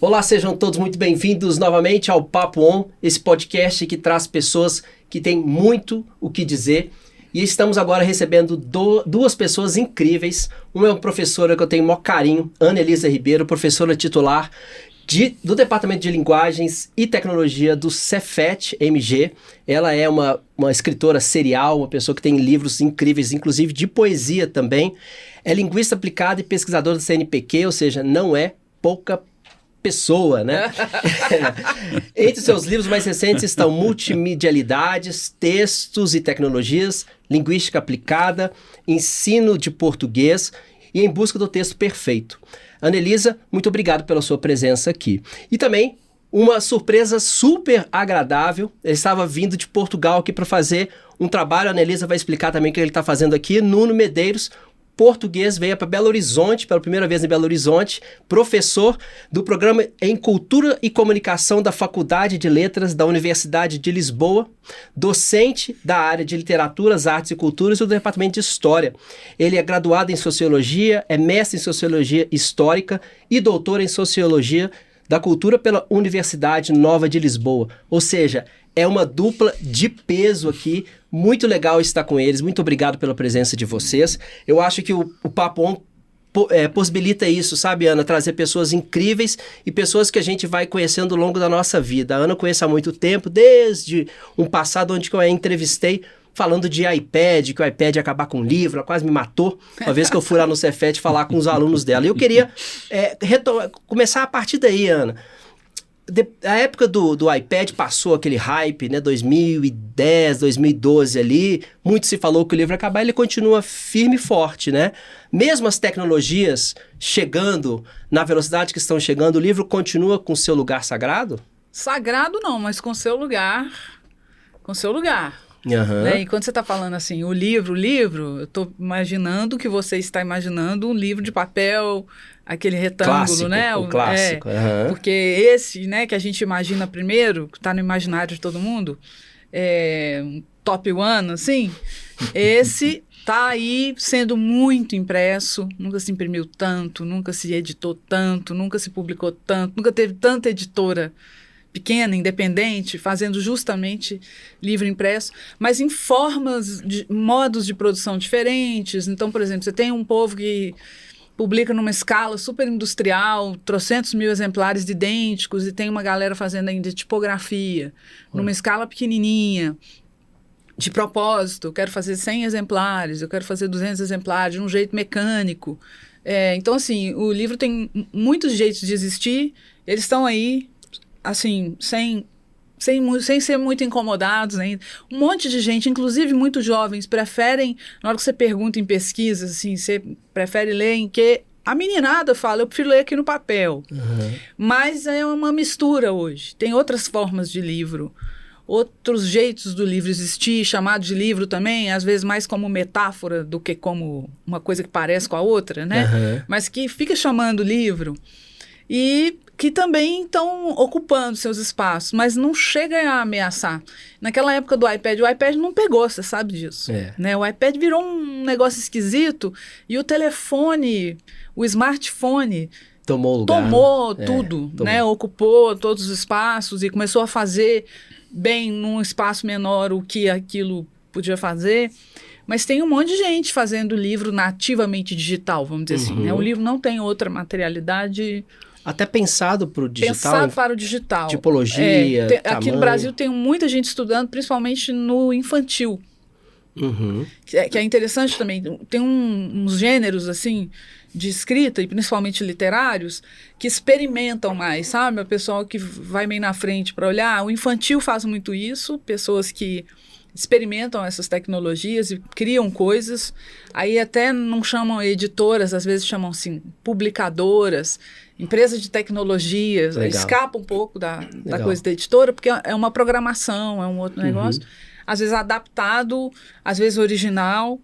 Olá, sejam todos muito bem-vindos novamente ao Papo On, esse podcast que traz pessoas que têm muito o que dizer. E estamos agora recebendo duas pessoas incríveis. Uma é uma professora que eu tenho o maior carinho, Ana Elisa Ribeiro, professora titular do Departamento de Linguagens e Tecnologia do Cefet-MG. Ela é uma escritora serial, uma pessoa que tem livros incríveis, inclusive de poesia também. É linguista aplicada e pesquisadora do CNPq, ou seja, não é pouca pessoa, né? Entre seus livros mais recentes estão Multimedialidades, Textos e Tecnologias, Linguística Aplicada, Ensino de Português e Em Busca do Texto Perfeito. Ana Elisa, muito obrigado pela sua presença aqui. E também uma surpresa super agradável. Ele estava vindo de Portugal aqui para fazer um trabalho. A Ana Elisa vai explicar também o que ele está fazendo aqui. Nuno Medeiros, português, veio para Belo Horizonte, pela primeira vez em Belo Horizonte, professor do programa em Cultura e Comunicação da Faculdade de Letras da Universidade de Lisboa, docente da área de Literaturas, Artes e Culturas e do Departamento de História. Ele é graduado em Sociologia, é mestre em Sociologia Histórica e doutor em Sociologia da Cultura pela Universidade Nova de Lisboa. Ou seja, é uma dupla de peso aqui. Muito legal estar com eles. Muito obrigado pela presença de vocês. Eu acho que o Papo On possibilita isso, sabe, Ana? Trazer pessoas incríveis e pessoas que a gente vai conhecendo ao longo da nossa vida. A Ana eu conheço há muito tempo, desde um passado onde eu a entrevistei falando de iPad, que o iPad ia acabar com o livro, ela quase me matou, uma vez que eu fui lá no Cefet falar com os alunos dela. E eu queria começar a partir daí, Ana. A época do iPad passou aquele hype, né, 2010, 2012 ali, muito se falou que o livro ia acabar, ele continua firme e forte, né? Mesmo as tecnologias chegando na velocidade que estão chegando, o livro continua com seu lugar sagrado? Sagrado não, mas com seu lugar, Uhum. Né? E quando você está falando assim, o livro, eu estou imaginando que você está imaginando um livro de papel, aquele retângulo, clássico, né? O clássico. Uhum. Porque esse, né, que a gente imagina primeiro, que está no imaginário de todo mundo, um top one, assim, esse está aí sendo muito impresso, nunca se imprimiu tanto, nunca se editou tanto, nunca se publicou tanto, nunca teve tanta editora pequena, independente, fazendo justamente livro impresso, mas em modos de produção diferentes. Então, por exemplo, você tem um povo que publica numa escala super industrial, trocentos mil exemplares de idênticos, e tem uma galera fazendo ainda tipografia, numa escala pequenininha, de propósito, eu quero fazer 100 exemplares, eu quero fazer 200 exemplares, de um jeito mecânico. Então, assim, o livro tem muitos jeitos de existir, eles estão aí, assim, sem ser muito incomodados ainda. Um monte de gente, inclusive muito jovens, preferem, na hora que você pergunta em pesquisas, assim, você prefere ler em que a meninada fala, eu prefiro ler aqui no papel. Uhum. Mas é uma mistura hoje. Tem outras formas de livro, outros jeitos do livro existir, chamado de livro também, às vezes mais como metáfora do que como uma coisa que parece com a outra, né? Uhum. Mas que fica chamando livro. E que também estão ocupando seus espaços, mas não chega a ameaçar. Naquela época do iPad, o iPad não pegou, você sabe disso. Né? O iPad virou um negócio esquisito e o telefone, o smartphone tomou lugar, tomou tudo, né? Ocupou todos os espaços e começou a fazer bem num espaço menor o que aquilo podia fazer. Mas tem um monte de gente fazendo livro nativamente digital, vamos dizer assim. Né? O livro não tem outra materialidade. Até pensado para o digital. Pensado para o digital. Tipologia, aqui no Brasil tem muita gente estudando, principalmente no infantil. Uhum. Que é interessante também. Tem uns gêneros, assim, de escrita, e principalmente literários, que experimentam mais, sabe? O pessoal que vai meio na frente para olhar. O infantil faz muito isso, pessoas que experimentam essas tecnologias e criam coisas. Aí até não chamam editoras, às vezes chamam assim, publicadoras, empresas de tecnologia, escapa um pouco da coisa da editora, porque é uma programação, é um outro negócio. Às vezes adaptado, às vezes original.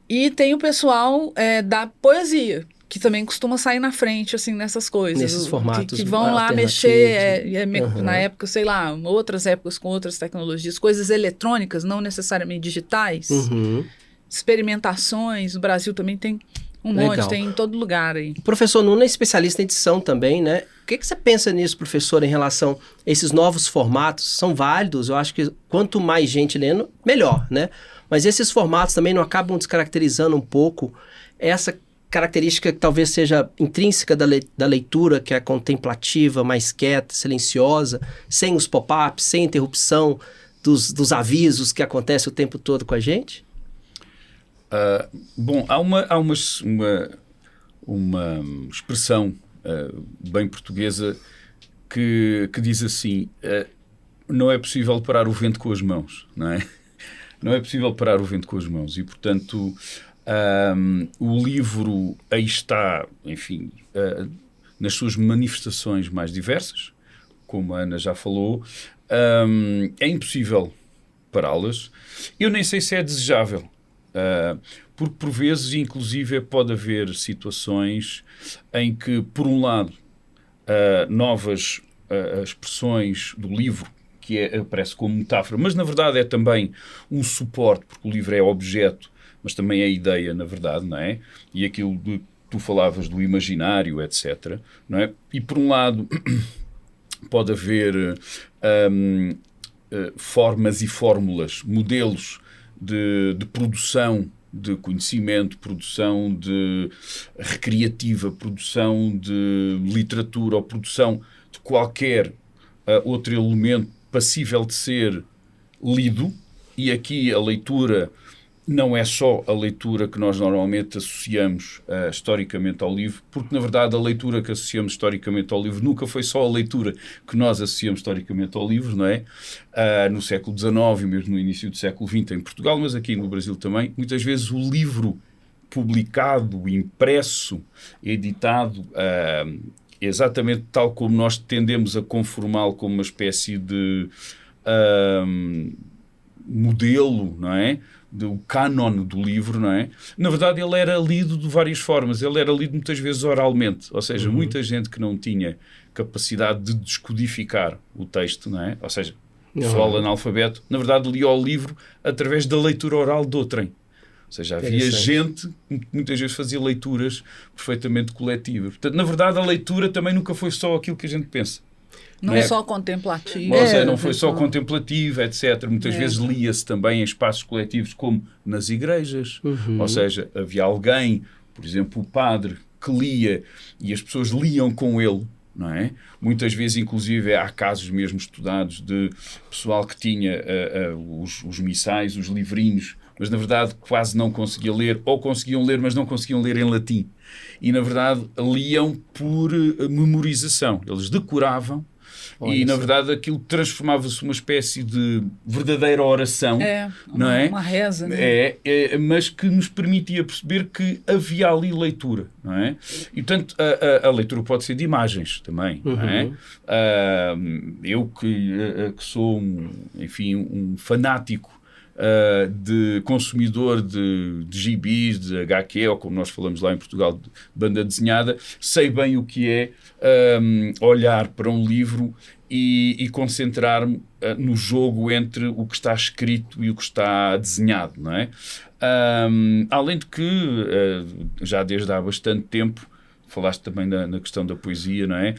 E tem o pessoal da poesia, que também costuma sair na frente, assim, nessas coisas. Nesses formatos que vão lá mexer, na época, sei lá, outras épocas com outras tecnologias, coisas eletrônicas, não necessariamente digitais, experimentações. O Brasil também tem Um Legal. monte, tem em todo lugar aí. O professor Nuno é especialista em edição também, né? O que você pensa nisso, professor, em relação a esses novos formatos? São válidos? Eu acho que quanto mais gente lendo, melhor, né? Mas esses formatos também não acabam descaracterizando um pouco essa característica que talvez seja intrínseca da leitura, que é contemplativa, mais quieta, silenciosa, sem os pop-ups, sem interrupção dos avisos que acontecem o tempo todo com a gente? Bom, há uma expressão bem portuguesa que diz assim, não é possível parar o vento com as mãos, não é? Não é possível parar o vento com as mãos e, portanto, o livro aí está, enfim, nas suas manifestações mais diversas, como a Ana já falou, é impossível pará-las. Eu nem sei se é desejável. Porque por vezes, inclusive, pode haver situações em que, por um lado, novas expressões do livro, que aparece como metáfora, mas na verdade é também um suporte, porque o livro é objeto, mas também é ideia, na verdade, não é? E aquilo de que tu falavas do imaginário, etc. Não é? E por um lado, pode haver formas e fórmulas, modelos de produção de conhecimento, produção de recreativa, produção de literatura ou produção de qualquer outro elemento passível de ser lido, e aqui a leitura não é só a leitura que nós normalmente associamos historicamente ao livro, porque na verdade a leitura que associamos historicamente ao livro nunca foi só a leitura que nós associamos historicamente ao livro, não é? No século XIX e mesmo no início do século XX em Portugal, mas aqui no Brasil também, muitas vezes o livro publicado, impresso, editado, exatamente tal como nós tendemos a conformá-lo como uma espécie de modelo, não é? Do cânon do livro, não é? Na verdade, ele era lido de várias formas. Ele era lido muitas vezes oralmente. Ou seja, muita gente que não tinha capacidade de descodificar o texto, não é? Ou seja, o pessoal analfabeto, na verdade, lia o livro através da leitura oral de outrem. Ou seja, havia gente que muitas vezes fazia leituras perfeitamente coletivas. Portanto, na verdade, a leitura também nunca foi só aquilo que a gente pensa. Não só contemplativa. Ou seja, não foi só contemplativa, etc. Muitas vezes lia-se também em espaços coletivos, como nas igrejas. Ou seja, havia alguém, por exemplo, o padre, que lia e as pessoas liam com ele, não é? Muitas vezes, inclusive, há casos mesmo estudados de pessoal que tinha os missais, os livrinhos, mas na verdade quase não conseguia ler, ou conseguiam ler, mas não conseguiam ler em latim. E na verdade liam por memorização. Eles decoravam. E, na verdade, aquilo transformava-se numa espécie de verdadeira oração. Não é? Uma reza, né? Mas que nos permitia perceber que havia ali leitura, não é? E, portanto, a leitura pode ser de imagens também, não é? Eu que sou, um fanático de consumidor de gibis, de HQ, ou como nós falamos lá em Portugal, de banda desenhada, sei bem o que é olhar para um livro e concentrar-me no jogo entre o que está escrito e o que está desenhado, não é? Além de que, já desde há bastante tempo, falaste também na questão da poesia, não é?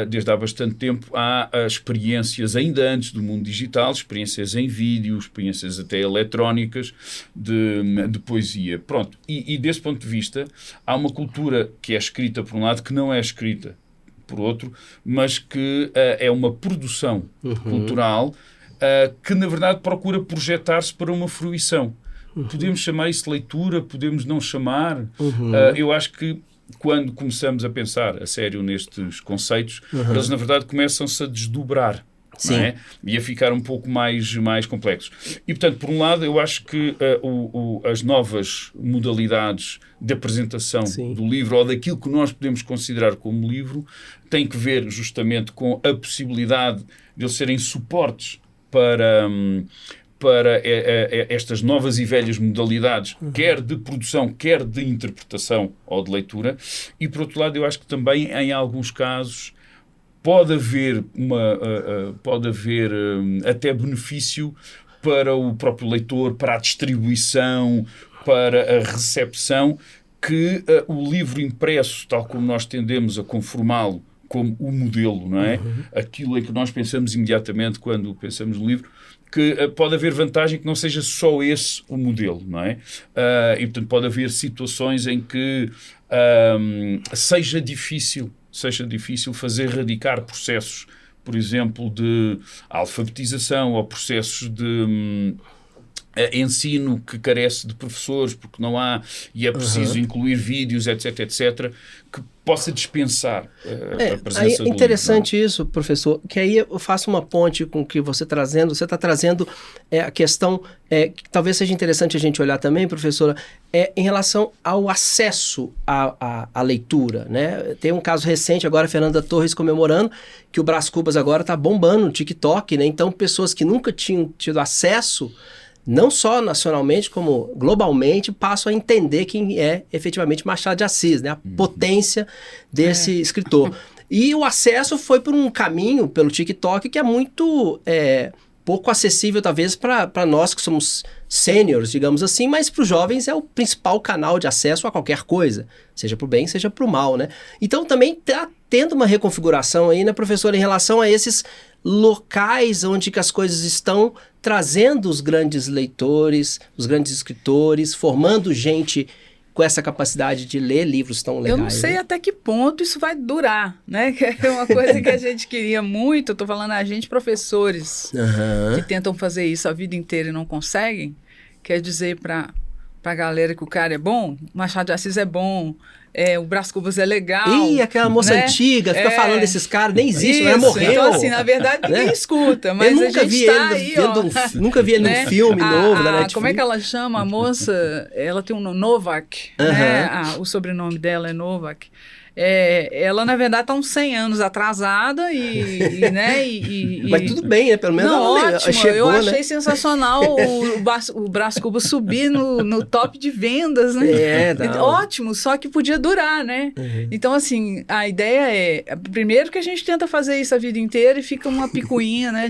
Desde há bastante tempo há experiências, ainda antes do mundo digital, experiências em vídeo, experiências até eletrónicas de poesia. Pronto, e desse ponto de vista, há uma cultura que é escrita por um lado, que não é escrita por outro, mas que é uma produção cultural que, na verdade, procura projetar-se para uma fruição. Podemos chamar isso de leitura, podemos não chamar. Eu acho que quando começamos a pensar a sério nestes conceitos, eles, na verdade, começam-se a desdobrar. Não é? E a ficar um pouco mais complexos. E, portanto, por um lado, eu acho que as novas modalidades de apresentação do livro, ou daquilo que nós podemos considerar como livro, têm que ver justamente com a possibilidade de eles serem suportes para estas novas e velhas modalidades, quer de produção, quer de interpretação ou de leitura. E, por outro lado, eu acho que também, em alguns casos, pode haver até benefício para o próprio leitor, para a distribuição, para a recepção, que o livro impresso, tal como nós tendemos a conformá-lo como o modelo, não é? Aquilo em que nós pensamos imediatamente quando pensamos no livro, que pode haver vantagem que não seja só esse o modelo, não é? E, portanto, pode haver situações em que seja difícil fazer radicar processos, por exemplo, de alfabetização ou processos de ensino que carece de professores porque não há, e é preciso incluir vídeos, etc, etc, que possa dispensar a presença do interessante livro, isso, professor, que aí eu faço uma ponte com o que você está trazendo a questão que talvez seja interessante a gente olhar também, professora, em relação ao acesso à leitura, né? Tem um caso recente agora, Fernanda Torres comemorando que o Brás Cubas agora está bombando no TikTok, né? Então pessoas que nunca tinham tido acesso, não só nacionalmente, como globalmente, passam a entender quem é efetivamente Machado de Assis, né? A potência desse escritor. E o acesso foi por um caminho, pelo TikTok, que é muito pouco acessível, talvez, para nós que somos sêniores, digamos assim, mas para os jovens é o principal canal de acesso a qualquer coisa, seja para o bem, seja para o mal, né? Então também está tendo uma reconfiguração aí, né, professora, em relação a esses locais onde que as coisas estão trazendo os grandes leitores, os grandes escritores, formando gente com essa capacidade de ler livros tão legais. Eu não sei até que ponto isso vai durar, né? Que é uma coisa que a gente queria muito, eu estou falando a gente, professores, que tentam fazer isso a vida inteira e não conseguem, quer dizer para a galera que o cara é bom, Machado de Assis é bom, o Brás Cubas é legal. Ih, aquela moça antiga, fica falando desses caras, nem existe, isso, ela morreu. Então, assim, na verdade, ninguém escuta, mas eu nunca a gente vi tá aí, nunca vi ele num filme novo da Netflix. Como é que ela chama a moça? Ela tem um nome, Novak, né? O sobrenome dela é Novak. Ela, na verdade, está uns 100 anos atrasada Mas tudo bem, né? Pelo menos ela ótimo. chegou, eu achei né? sensacional o Brás Cubas subir no top de vendas, né? Ótimo, só que podia durar, né? Então, assim, a ideia primeiro que a gente tenta fazer isso a vida inteira e fica uma picuinha, né?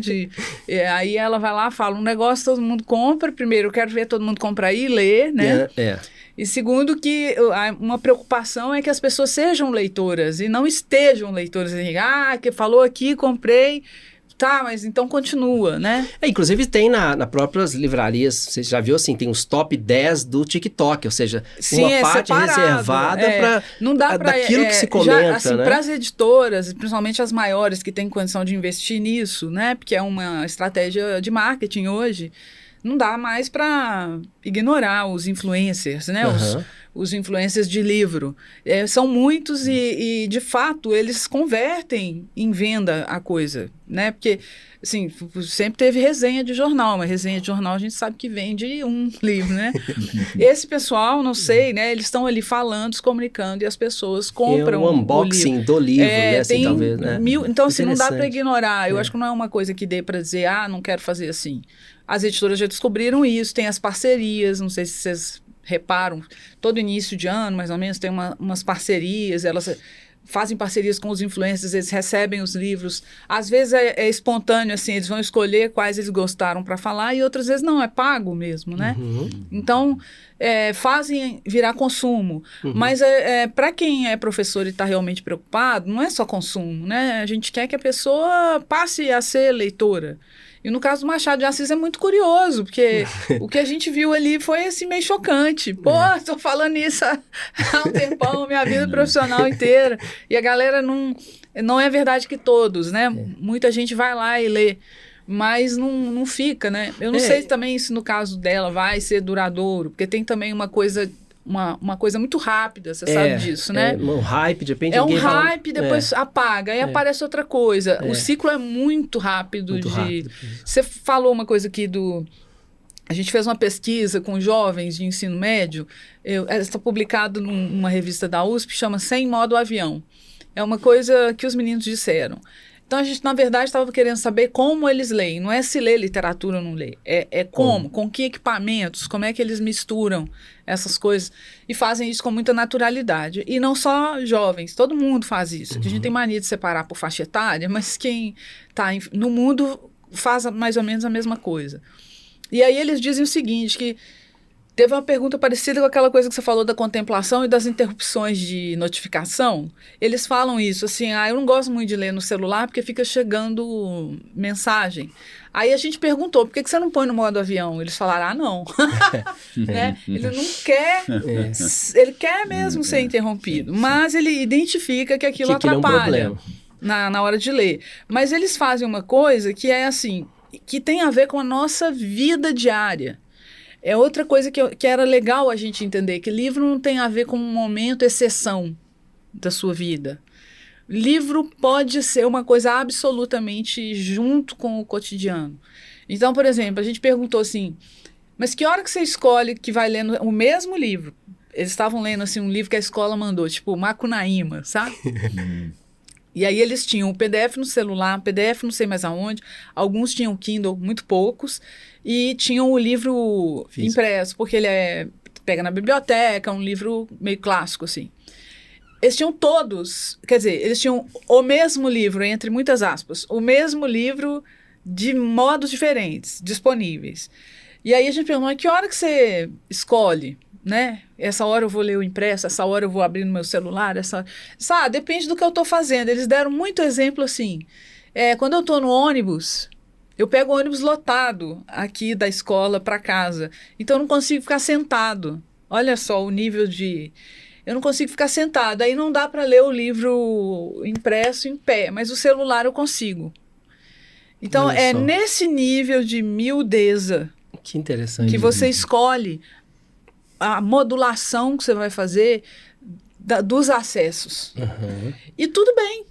Aí ela vai lá, fala um negócio, todo mundo compra. Primeiro, eu quero ver todo mundo comprar e ler, né? E segundo, que uma preocupação é que as pessoas sejam leitoras e não estejam leitoras. Que falou aqui, comprei, tá, mas então continua, né? Inclusive tem nas próprias livrarias, você já viu assim, tem os top 10 do TikTok, ou seja, sim, uma parte separado, reservada para daquilo que se comenta, já, assim, né? Para as editoras, principalmente as maiores que têm condição de investir nisso, né? Porque é uma estratégia de marketing hoje. Não dá mais para ignorar os influencers, né? Os influencers de livro. São muitos e, de fato, eles convertem em venda a coisa, né? Porque, assim, sempre teve resenha de jornal, mas resenha de jornal a gente sabe que vende um livro, né? Esse pessoal, não sei, né? Eles estão ali falando, se comunicando e as pessoas compram o unboxing do livro, né? Assim, talvez, né? Então, assim, não dá para ignorar. Eu acho que não é uma coisa que dê para dizer, não quero fazer assim. As editoras já descobriram isso, tem as parcerias, não sei se vocês reparam, todo início de ano, mais ou menos, tem umas parcerias, elas fazem parcerias com os influencers, eles recebem os livros. Às vezes é espontâneo, assim, eles vão escolher quais eles gostaram para falar e outras vezes não, é pago mesmo, né? Então, fazem virar consumo. Mas para quem é professor e está realmente preocupado, não é só consumo, né? A gente quer que a pessoa passe a ser leitora. E no caso do Machado de Assis é muito curioso, porque o que a gente viu ali foi assim, meio chocante. Pô, estou falando isso há um tempão, minha vida profissional inteira. E a galera não é verdade que todos, né? Muita gente vai lá e lê, mas não fica, né? Eu não sei também se no caso dela vai ser duradouro, porque tem também uma coisa... Uma coisa muito rápida, você sabe disso, né? Um hype, de repente... hype, depois apaga, aí aparece outra coisa. O ciclo é muito rápido. Muito rápido. Você falou uma coisa aqui A gente fez uma pesquisa com jovens de ensino médio, está publicado numa revista da USP, chama Sem Modo Avião. É uma coisa que os meninos disseram. Então, a gente, na verdade, estava querendo saber como eles leem. Não é se lê literatura ou não lê. É como, com que equipamentos, como é que eles misturam essas coisas. E fazem isso com muita naturalidade. E não só jovens, todo mundo faz isso. A gente tem mania de separar por faixa etária, mas quem está no mundo faz mais ou menos a mesma coisa. E aí eles dizem o seguinte, que Teve uma pergunta parecida com aquela coisa que você falou da contemplação e das interrupções de notificação. Eles falam isso, assim, eu não gosto muito de ler no celular porque fica chegando mensagem. Aí a gente perguntou, por que você não põe no modo avião? Eles falaram, não. Né? Ele não quer, ele quer mesmo ser interrompido, mas ele identifica que aquilo atrapalha é um problema. Na hora de ler. Mas eles fazem uma coisa que é assim, que tem a ver com a nossa vida diária. É outra coisa que era legal a gente entender, que livro não tem a ver com um momento exceção da sua vida. Livro pode ser uma coisa absolutamente junto com o cotidiano. Então, por exemplo, a gente perguntou assim, mas que hora que você escolhe que vai lendo o mesmo livro? Eles estavam lendo assim, um livro que a escola mandou, tipo Macunaíma, sabe? E aí eles tinham o PDF no celular, PDF não sei mais aonde, alguns tinham Kindle, muito poucos, e tinham o livro impresso, porque ele pega na biblioteca, um livro meio clássico, assim. Eles tinham todos, quer dizer, eles tinham o mesmo livro, entre muitas aspas, o mesmo livro de modos diferentes, disponíveis. E aí a gente perguntou, que hora que você escolhe? Né? Essa hora eu vou ler o impresso, essa hora eu vou abrir no meu celular, depende do que eu estou fazendo. Eles deram muito exemplo assim. Quando eu estou no ônibus, eu pego o ônibus lotado aqui da escola para casa. Então eu não consigo ficar sentado. Olha só o nível de... Eu não consigo ficar sentado. Aí não dá para ler o livro impresso em pé, mas o celular eu consigo. Então é nesse nível de miudeza que interessante, que você escolhe a modulação que você vai fazer dos acessos. Uhum. E tudo bem.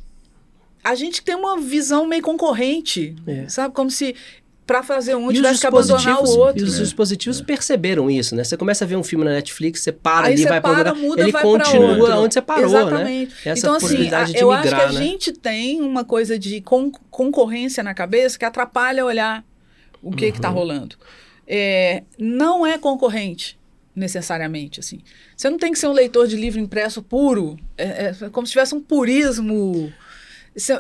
A gente tem uma visão meio concorrente, sabe? Como se para fazer um tivesse que abandonar o outro. E os dispositivos perceberam isso, né? Você começa a ver um filme na Netflix, você para aí ali, você vai para para, muda, ele vai continua onde você parou, exatamente. Né? Essa então, assim, possibilidade de eu migrar, acho que a né? gente tem uma coisa de concorrência na cabeça que atrapalha olhar o que está rolando. Não é concorrente, necessariamente, assim. Você não tem que ser um leitor de livro impresso puro, como se tivesse um purismo.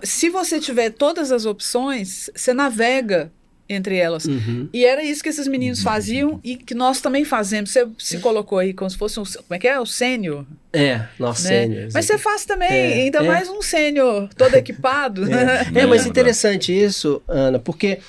Se você tiver todas as opções, você navega entre elas. Uhum. E era isso que esses meninos faziam e que nós também fazemos. Você se colocou aí como se fosse como é que é? O sênior. Nosso né? sênior. Mas você faz também, ainda mais um sênior todo equipado. Mas interessante isso, Ana, porque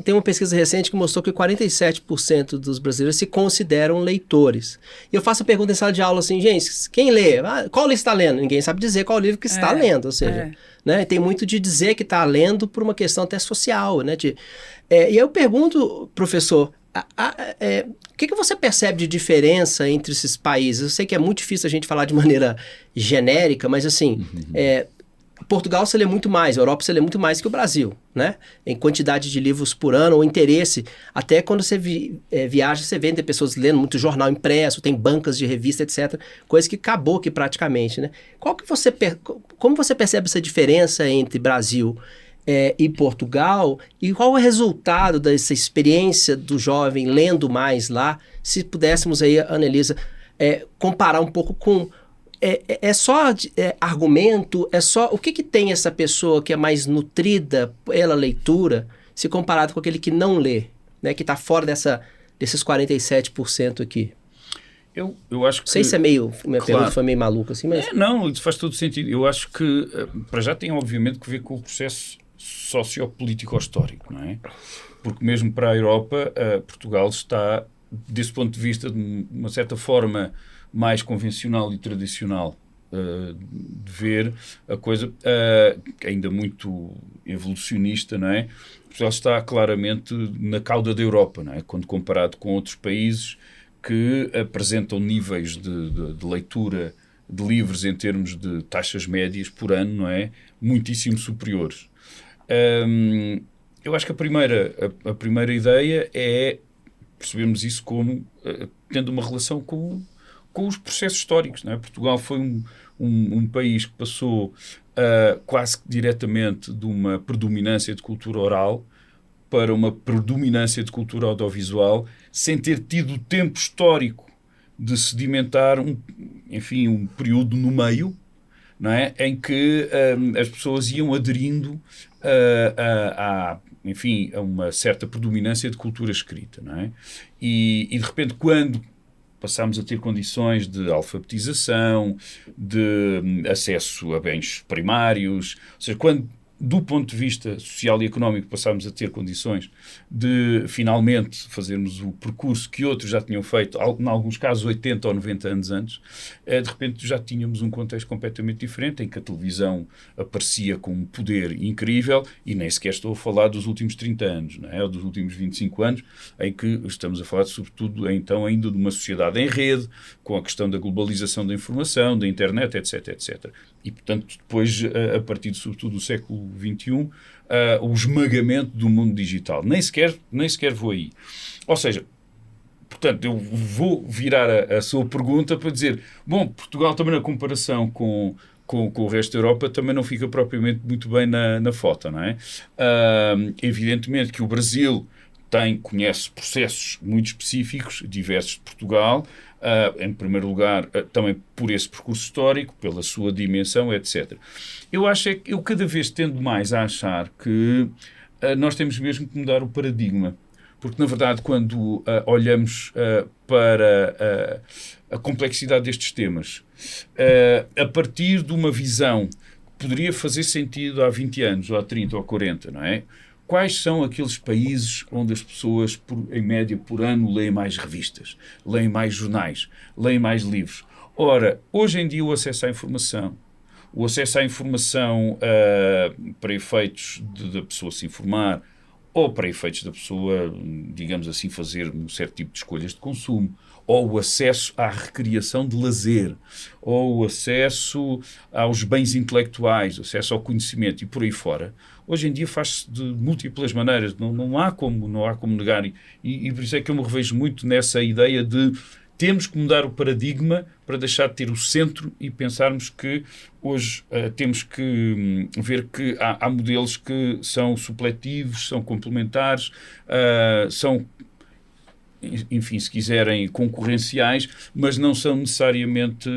tem uma pesquisa recente que mostrou que 47% dos brasileiros se consideram leitores. E eu faço a pergunta em sala de aula assim, gente, quem lê? Qual livro está lendo? Ninguém sabe dizer qual livro que está lendo, ou seja, né? Tem muito de dizer que está lendo por uma questão até social, né? E eu pergunto, professor, o que você percebe de diferença entre esses países? Eu sei que é muito difícil a gente falar de maneira genérica, mas assim, Portugal você lê muito mais, a Europa você lê muito mais que o Brasil, né? Em quantidade de livros por ano, ou interesse. Até quando você viaja, você vê, tem pessoas lendo muito jornal impresso, tem bancas de revista, etc. Coisa que acabou aqui praticamente, né? Como você percebe essa diferença entre Brasil e Portugal? E qual é o resultado dessa experiência do jovem lendo mais lá? Se pudéssemos aí, Ana-Elisa, comparar um pouco com... só argumento? O que tem essa pessoa que é mais nutrida pela leitura se comparado com aquele que não lê, né, que está fora desses 47% aqui? Eu acho que... Não sei se minha pergunta foi meio maluca assim, mas... Não, isso faz todo sentido. Eu acho que, para já, tem obviamente que ver com o processo sociopolítico-histórico, não é? Porque mesmo para a Europa, Portugal está, desse ponto de vista, de uma certa forma mais convencional e tradicional de ver a coisa, ainda muito evolucionista, não é? Portugal está claramente na cauda da Europa, não é? Quando comparado com outros países que apresentam níveis de leitura de livros em termos de taxas médias por ano, não é? Muitíssimo superiores. Eu acho que a primeira ideia é percebermos isso como tendo uma relação com os processos históricos, não é? Portugal foi um país que passou quase que diretamente de uma predominância de cultura oral para uma predominância de cultura audiovisual, sem ter tido tempo histórico de sedimentar um período no meio, não é? Em que as pessoas iam aderindo enfim, a uma certa predominância de cultura escrita, não é? E de repente, quando passámos a ter condições de alfabetização, de acesso a bens primários, ou seja, quando, do ponto de vista social e económico, passámos a ter condições de, finalmente, fazermos o percurso que outros já tinham feito, em alguns casos 80 ou 90 anos antes, de repente já tínhamos um contexto completamente diferente, em que a televisão aparecia com um poder incrível, e nem sequer estou a falar dos últimos 30 anos, não é? Ou dos últimos 25 anos, em que estamos a falar, sobretudo, então, ainda de uma sociedade em rede, com a questão da globalização da informação, da internet, etc, etc. E, portanto, depois, a partir, sobretudo, do século XXI, o esmagamento do mundo digital. Nem sequer vou aí. Ou seja, portanto, eu vou virar a sua pergunta para dizer, bom, Portugal também na comparação com o resto da Europa também não fica propriamente muito bem na foto, não é? Evidentemente que o Brasil conhece processos muito específicos, diversos de Portugal, em primeiro lugar, também por esse percurso histórico, pela sua dimensão, etc. Eu cada vez tendo mais a achar que nós temos mesmo que mudar o paradigma. Porque, na verdade, quando olhamos para a complexidade destes temas, a partir de uma visão que poderia fazer sentido há 20 anos, ou há 30, ou há 40, não é? Quais são aqueles países onde as pessoas, em média, por ano, leem mais revistas, leem mais jornais, leem mais livros? Ora, hoje em dia o acesso à informação para efeitos da pessoa se informar, ou para efeitos da pessoa, digamos assim, fazer um certo tipo de escolhas de consumo, ou o acesso à recriação de lazer, ou o acesso aos bens intelectuais, o acesso ao conhecimento e por aí fora, hoje em dia faz-se de múltiplas maneiras, não há como negar, e por isso é que eu me revejo muito nessa ideia de temos que mudar o paradigma para deixar de ter o centro e pensarmos que hoje temos que ver que há modelos que são supletivos, são complementares, são, enfim, se quiserem, concorrenciais, mas não são necessariamente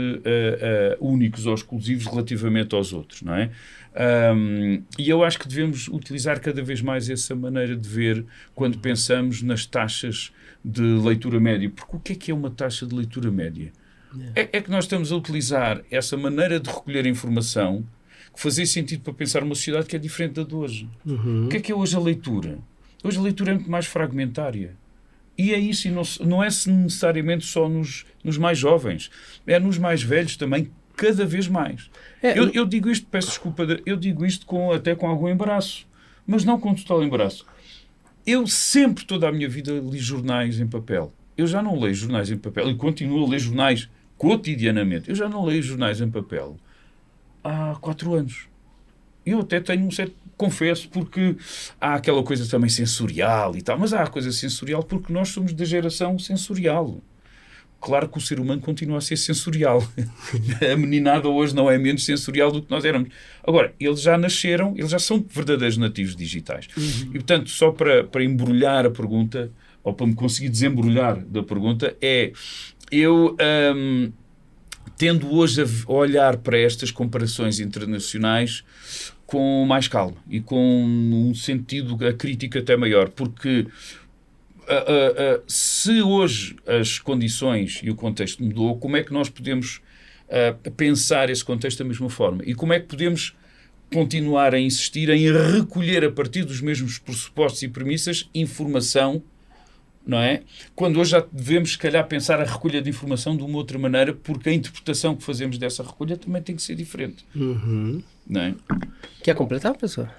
únicos ou exclusivos relativamente aos outros, não é? E eu acho que devemos utilizar cada vez mais essa maneira de ver quando pensamos nas taxas de leitura média. Porque o que é uma taxa de leitura média? É que nós estamos a utilizar essa maneira de recolher informação que fazia sentido para pensar uma sociedade que é diferente da de hoje. O que é hoje a leitura? Hoje a leitura é muito mais fragmentária. E é isso, e não é necessariamente só nos mais jovens, é nos mais velhos também, cada vez mais. Eu digo isto, peço desculpa, eu digo isto até com algum embaraço, mas não com total embaraço. Eu sempre, toda a minha vida, li jornais em papel. Eu já não leio jornais em papel e continuo a ler jornais cotidianamente. Eu já não leio jornais em papel há 4 anos. Eu até tenho um certo... Confesso, porque há aquela coisa também sensorial e tal, mas há a coisa sensorial porque nós somos da geração sensorial. Claro que o ser humano continua a ser sensorial. A meninada hoje não é menos sensorial do que nós éramos. Agora, eles já nasceram, eles já são verdadeiros nativos digitais. E, portanto, só para embrulhar a pergunta, ou para me conseguir desembrulhar da pergunta, eu tendo hoje a olhar para estas comparações internacionais com mais calma e com um sentido, a crítica até maior, porque se hoje as condições e o contexto mudou, como é que nós podemos pensar esse contexto da mesma forma? E como é que podemos continuar a insistir em recolher a partir dos mesmos pressupostos e premissas informação, não é? Quando hoje já devemos, se calhar, pensar a recolha de informação de uma outra maneira, porque a interpretação que fazemos dessa recolha também tem que ser diferente. Não é? Quer completar, professor?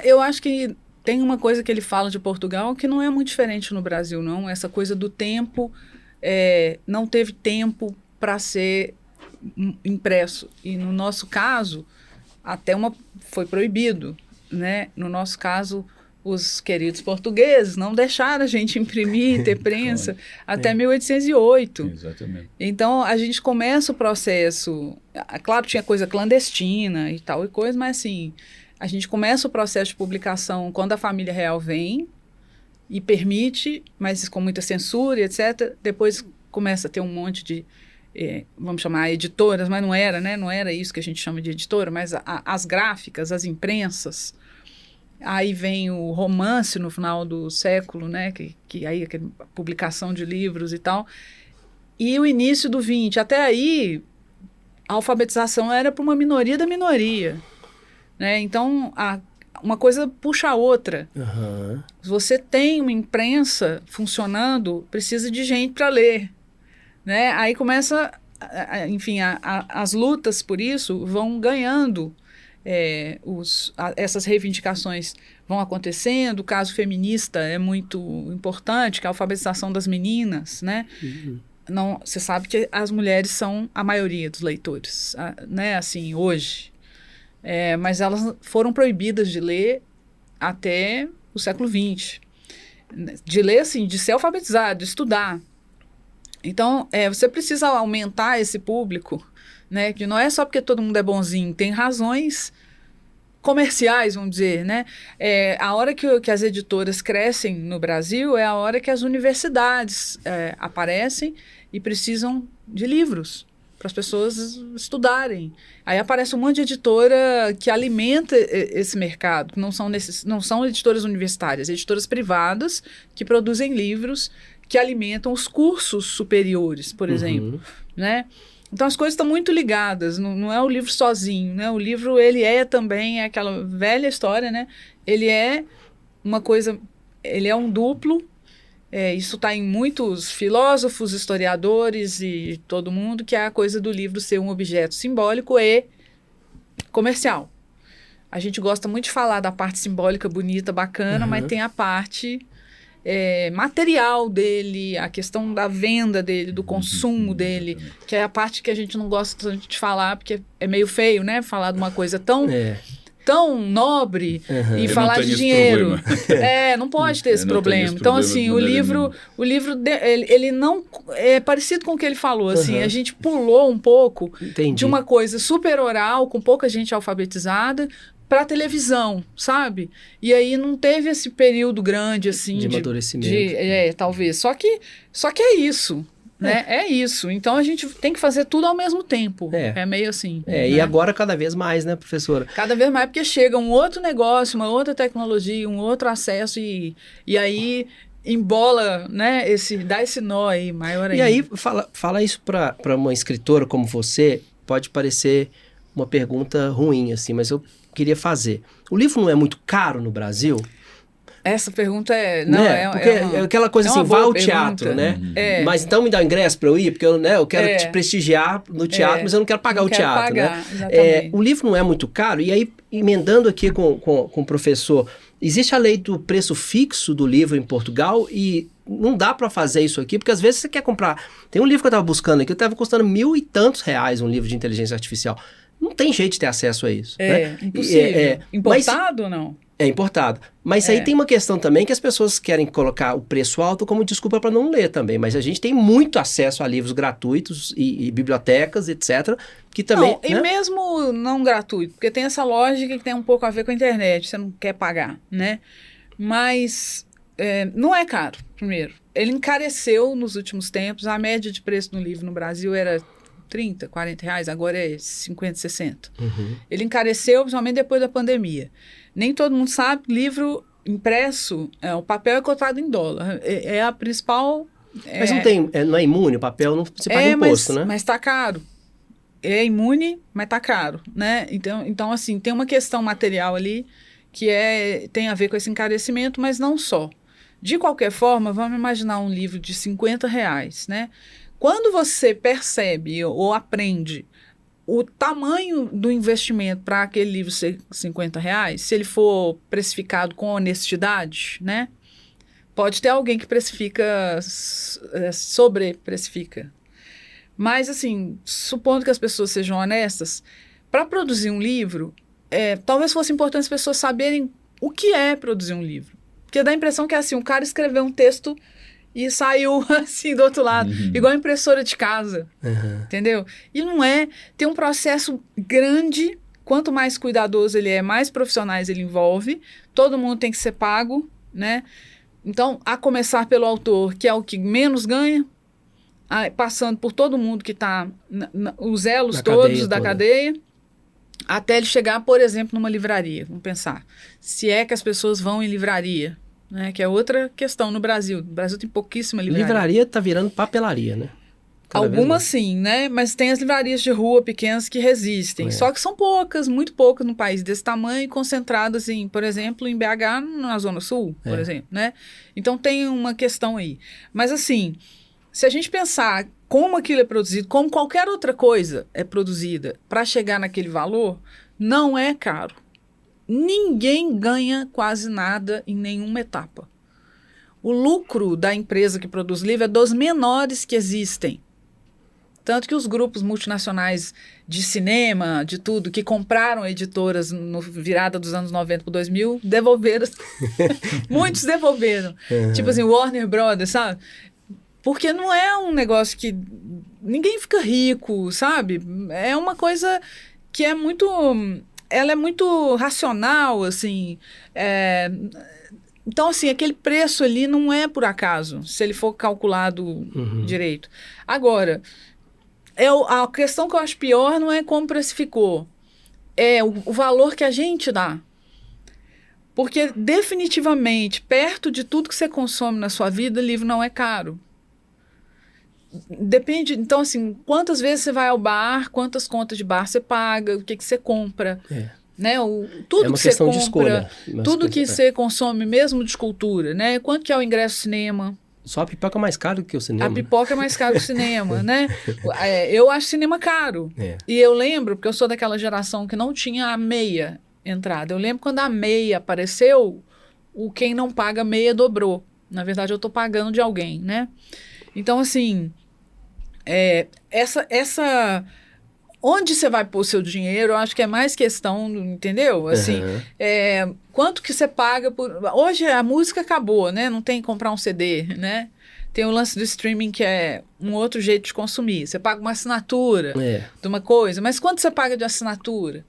Eu acho que tem uma coisa que ele fala de Portugal que não é muito diferente no Brasil, não. Essa coisa do tempo, não teve tempo para ser impresso. E no nosso caso, foi proibido, né? No nosso caso, os queridos portugueses não deixaram a gente imprimir, ter prensa, até 1808. Exatamente. Então, a gente começa o processo... Claro, tinha coisa clandestina e tal e coisa, mas assim, a gente começa o processo de publicação quando a família real vem e permite, mas com muita censura, etc. Depois começa a ter um monte de, vamos chamar editoras, mas não era, né? Não era isso que a gente chama de editora, mas as gráficas, as imprensas. Aí vem o romance no final do século, né? Que aí a publicação de livros e tal. E o início do 20. Até aí, a alfabetização era para uma minoria da minoria, né? Então, uma coisa puxa a outra. Uhum. Se você tem uma imprensa funcionando, precisa de gente para ler, né? Aí começa, enfim, as lutas por isso vão ganhando. Essas reivindicações vão acontecendo. O caso feminista é muito importante, que é a alfabetização das meninas, né? Uhum. Não, você sabe que as mulheres são a maioria dos leitores, né? Assim, hoje. Mas elas foram proibidas de ler até o século XX. De ler, assim, de ser alfabetizado, de estudar. Então, você precisa aumentar esse público, né? Que não é só porque todo mundo é bonzinho, tem razões comerciais, vamos dizer, né? A hora que as editoras crescem no Brasil é a hora que as universidades aparecem e precisam de livros para as pessoas estudarem. Aí aparece um monte de editora que alimenta esse mercado, que não são editoras universitárias, editoras privadas que produzem livros que alimentam os cursos superiores, por exemplo, né? Então as coisas estão muito ligadas, não é o livro sozinho, né? O livro, ele também aquela velha história, né? Ele é uma coisa, ele é um duplo, isso está em muitos filósofos, historiadores e todo mundo, que é a coisa do livro ser um objeto simbólico e comercial. A gente gosta muito de falar da parte simbólica, bonita, bacana, mas tem a parte material dele, a questão da venda dele, do consumo dele, que é a parte que a gente não gosta de falar, porque é meio feio, né? Falar de uma coisa tão nobre e falar de dinheiro. Não pode ter esse problema. Então, assim, o livro ele não é parecido com o que ele falou. Assim, a gente pulou um pouco de uma coisa super oral, com pouca gente alfabetizada, para televisão, sabe? E aí não teve esse período grande, assim, de amadurecimento. Talvez. Só que é isso, né? É isso. Então a gente tem que fazer tudo ao mesmo tempo. É meio assim. Né? E agora cada vez mais, né, professora? Cada vez mais, porque chega um outro negócio, uma outra tecnologia, um outro acesso e aí embola, né? Dá esse nó aí maior ainda. E aí, fala isso para uma escritora como você, pode parecer uma pergunta ruim, assim, mas eu queria fazer. O livro não é muito caro no Brasil? Essa pergunta porque aquela coisa assim, vá ao teatro, né? Mas então me dá o ingresso para eu ir, porque eu quero te prestigiar no teatro, mas eu não quero pagar o teatro, né? O livro não é muito caro, e aí, emendando aqui com o professor, existe a lei do preço fixo do livro em Portugal e não dá para fazer isso aqui, porque às vezes você quer comprar... Tem um livro que eu estava buscando aqui, estava custando R$1.000 e tantos, um livro de inteligência artificial. Não tem jeito de ter acesso a isso. Né? Impossível. Importado ou não? É importado. Mas aí tem uma questão também que as pessoas querem colocar o preço alto como desculpa para não ler também. Mas a gente tem muito acesso a livros gratuitos e bibliotecas, etc. Que também... Não, e mesmo não gratuito, porque tem essa lógica que tem um pouco a ver com a internet, você não quer pagar, né? Mas não é caro, primeiro. Ele encareceu nos últimos tempos. A média de preço do livro no Brasil era R$30, R$40, agora é 50, 60. Ele encareceu, principalmente depois da pandemia. Nem todo mundo sabe, livro impresso, o papel é cotado em dólar. É a principal... Mas não é imune, o papel não se paga imposto, né? Mas está caro. É imune, mas está caro, né? Então, assim, tem uma questão material ali que tem a ver com esse encarecimento, mas não só. De qualquer forma, vamos imaginar um livro de R$50, né? Quando você percebe ou aprende o tamanho do investimento para aquele livro ser R$50, se ele for precificado com honestidade, né? Pode ter alguém que precifica, sobreprecifica. Mas, assim, supondo que as pessoas sejam honestas, para produzir um livro, talvez fosse importante as pessoas saberem o que é produzir um livro. Porque dá a impressão que é assim, um cara escreveu um texto e saiu assim do outro lado, igual a impressora de casa, entendeu? E não é, tem um processo grande, quanto mais cuidadoso ele é, mais profissionais ele envolve, todo mundo tem que ser pago, né? Então, a começar pelo autor, que é o que menos ganha, passando por todo mundo que está, os elos todos da cadeia, até ele chegar, por exemplo, numa livraria. Vamos pensar. Se é que as pessoas vão em livraria, né? Que é outra questão no Brasil. No Brasil tem pouquíssima livraria. Livraria está virando papelaria, né? Algumas sim, né? Mas tem as livrarias de rua pequenas que resistem. Só que são poucas, muito poucas no país desse tamanho, concentradas em, por exemplo, em BH, na Zona Sul, por exemplo, né? Então tem uma questão aí. Mas assim, se a gente pensar como aquilo é produzido, como qualquer outra coisa é produzida para chegar naquele valor, não é caro. Ninguém ganha quase nada em nenhuma etapa. O lucro da empresa que produz livro é dos menores que existem. Tanto que os grupos multinacionais de cinema, de tudo, que compraram editoras no virada dos anos 90 para 2000, devolveram. Muitos devolveram. Tipo assim, Warner Brothers, sabe? Porque não é um negócio que ninguém fica rico, sabe? É uma coisa que é muito... Ela é muito racional, assim. Então, assim, aquele preço ali não é por acaso, se ele for calculado direito. Agora, a questão que eu acho pior não é como precificou, é o valor que a gente dá. Porque, definitivamente, perto de tudo que você consome na sua vida, livro não é caro. Depende, então, assim, quantas vezes você vai ao bar, quantas contas de bar você paga, o que você compra. Né? Tudo que você compra, de escolha, tudo que você consome, mesmo de cultura, né? Quanto que é o ingresso ao cinema? Só a pipoca é mais caro do que o cinema. A pipoca é mais caro que o cinema, né? Eu acho cinema caro. E eu lembro, porque eu sou daquela geração que não tinha a meia entrada. Eu lembro quando a meia apareceu, quem não paga meia dobrou. Na verdade, eu estou pagando de alguém, né? Então, assim, onde você vai pôr o seu dinheiro, eu acho que é mais questão, entendeu? Assim, quanto que você paga por... Hoje a música acabou, né? Não tem que comprar um CD, né? Tem o lance do streaming, que é um outro jeito de consumir. Você paga uma assinatura de uma coisa, mas quanto você paga de assinatura?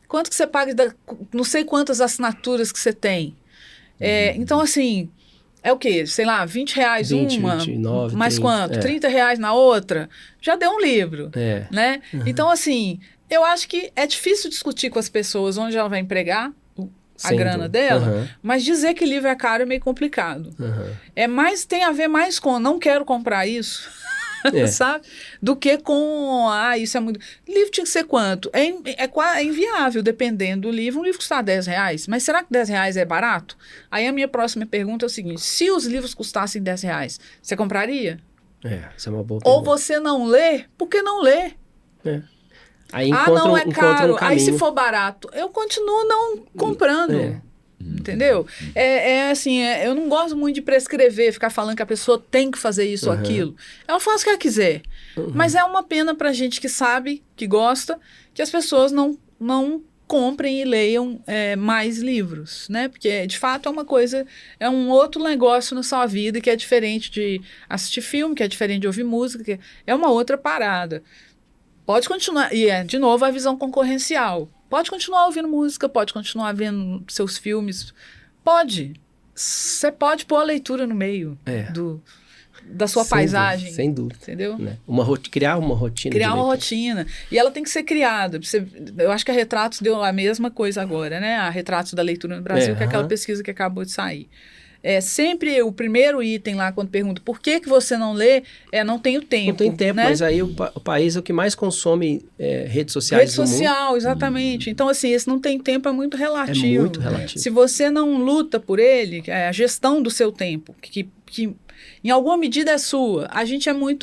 Quanto que você paga não sei quantas assinaturas que você tem. Então, assim... É o quê? Sei lá, R$20 uma, 29, mais 30, quanto? R$30 na outra? Já deu um livro, né? Então, assim, eu acho que é difícil discutir com as pessoas onde ela vai empregar a grana dela, mas dizer que livro é caro é meio complicado. Tem a ver mais com não quero comprar isso, sabe? Do que com, isso é muito... Livro tinha que ser quanto? É inviável, dependendo do livro. Um livro custar R$10, mas será que R$10 é barato? Aí a minha próxima pergunta é o seguinte: se os livros custassem R$10, você compraria? Isso é uma boa pergunta. Ou você não lê? Por que não lê? Aí não é caro. Aí se for barato, eu continuo não comprando. Entendeu? Assim, eu não gosto muito de prescrever, ficar falando que a pessoa tem que fazer isso ou aquilo. Ela faz o que ela quiser. Mas é uma pena pra gente que sabe, que gosta, que as pessoas não comprem e leiam mais livros, né? Porque, de fato, é uma coisa, é um outro negócio na sua vida que é diferente de assistir filme, que é diferente de ouvir música, que é uma outra parada. Pode continuar, e de novo, a visão concorrencial. Pode continuar ouvindo música, pode continuar vendo seus filmes. Pode. Você pode pôr a leitura no meio da sua paisagem. Sem dúvida. Entendeu? Né? Criar uma rotina. Criar uma rotina. E ela tem que ser criada. Eu acho que a Retratos deu a mesma coisa agora, né? A Retratos da Leitura no Brasil, que é aquela pesquisa que acabou de sair. Sempre o primeiro item lá, quando pergunta por que você não lê, não tenho tempo. Não tem tempo, né? mas aí o país é o que mais consome redes sociais. Rede social, exatamente. Então, assim, esse não tem tempo é muito relativo. É muito relativo. Se você não luta por ele, a gestão do seu tempo, que em alguma medida é sua.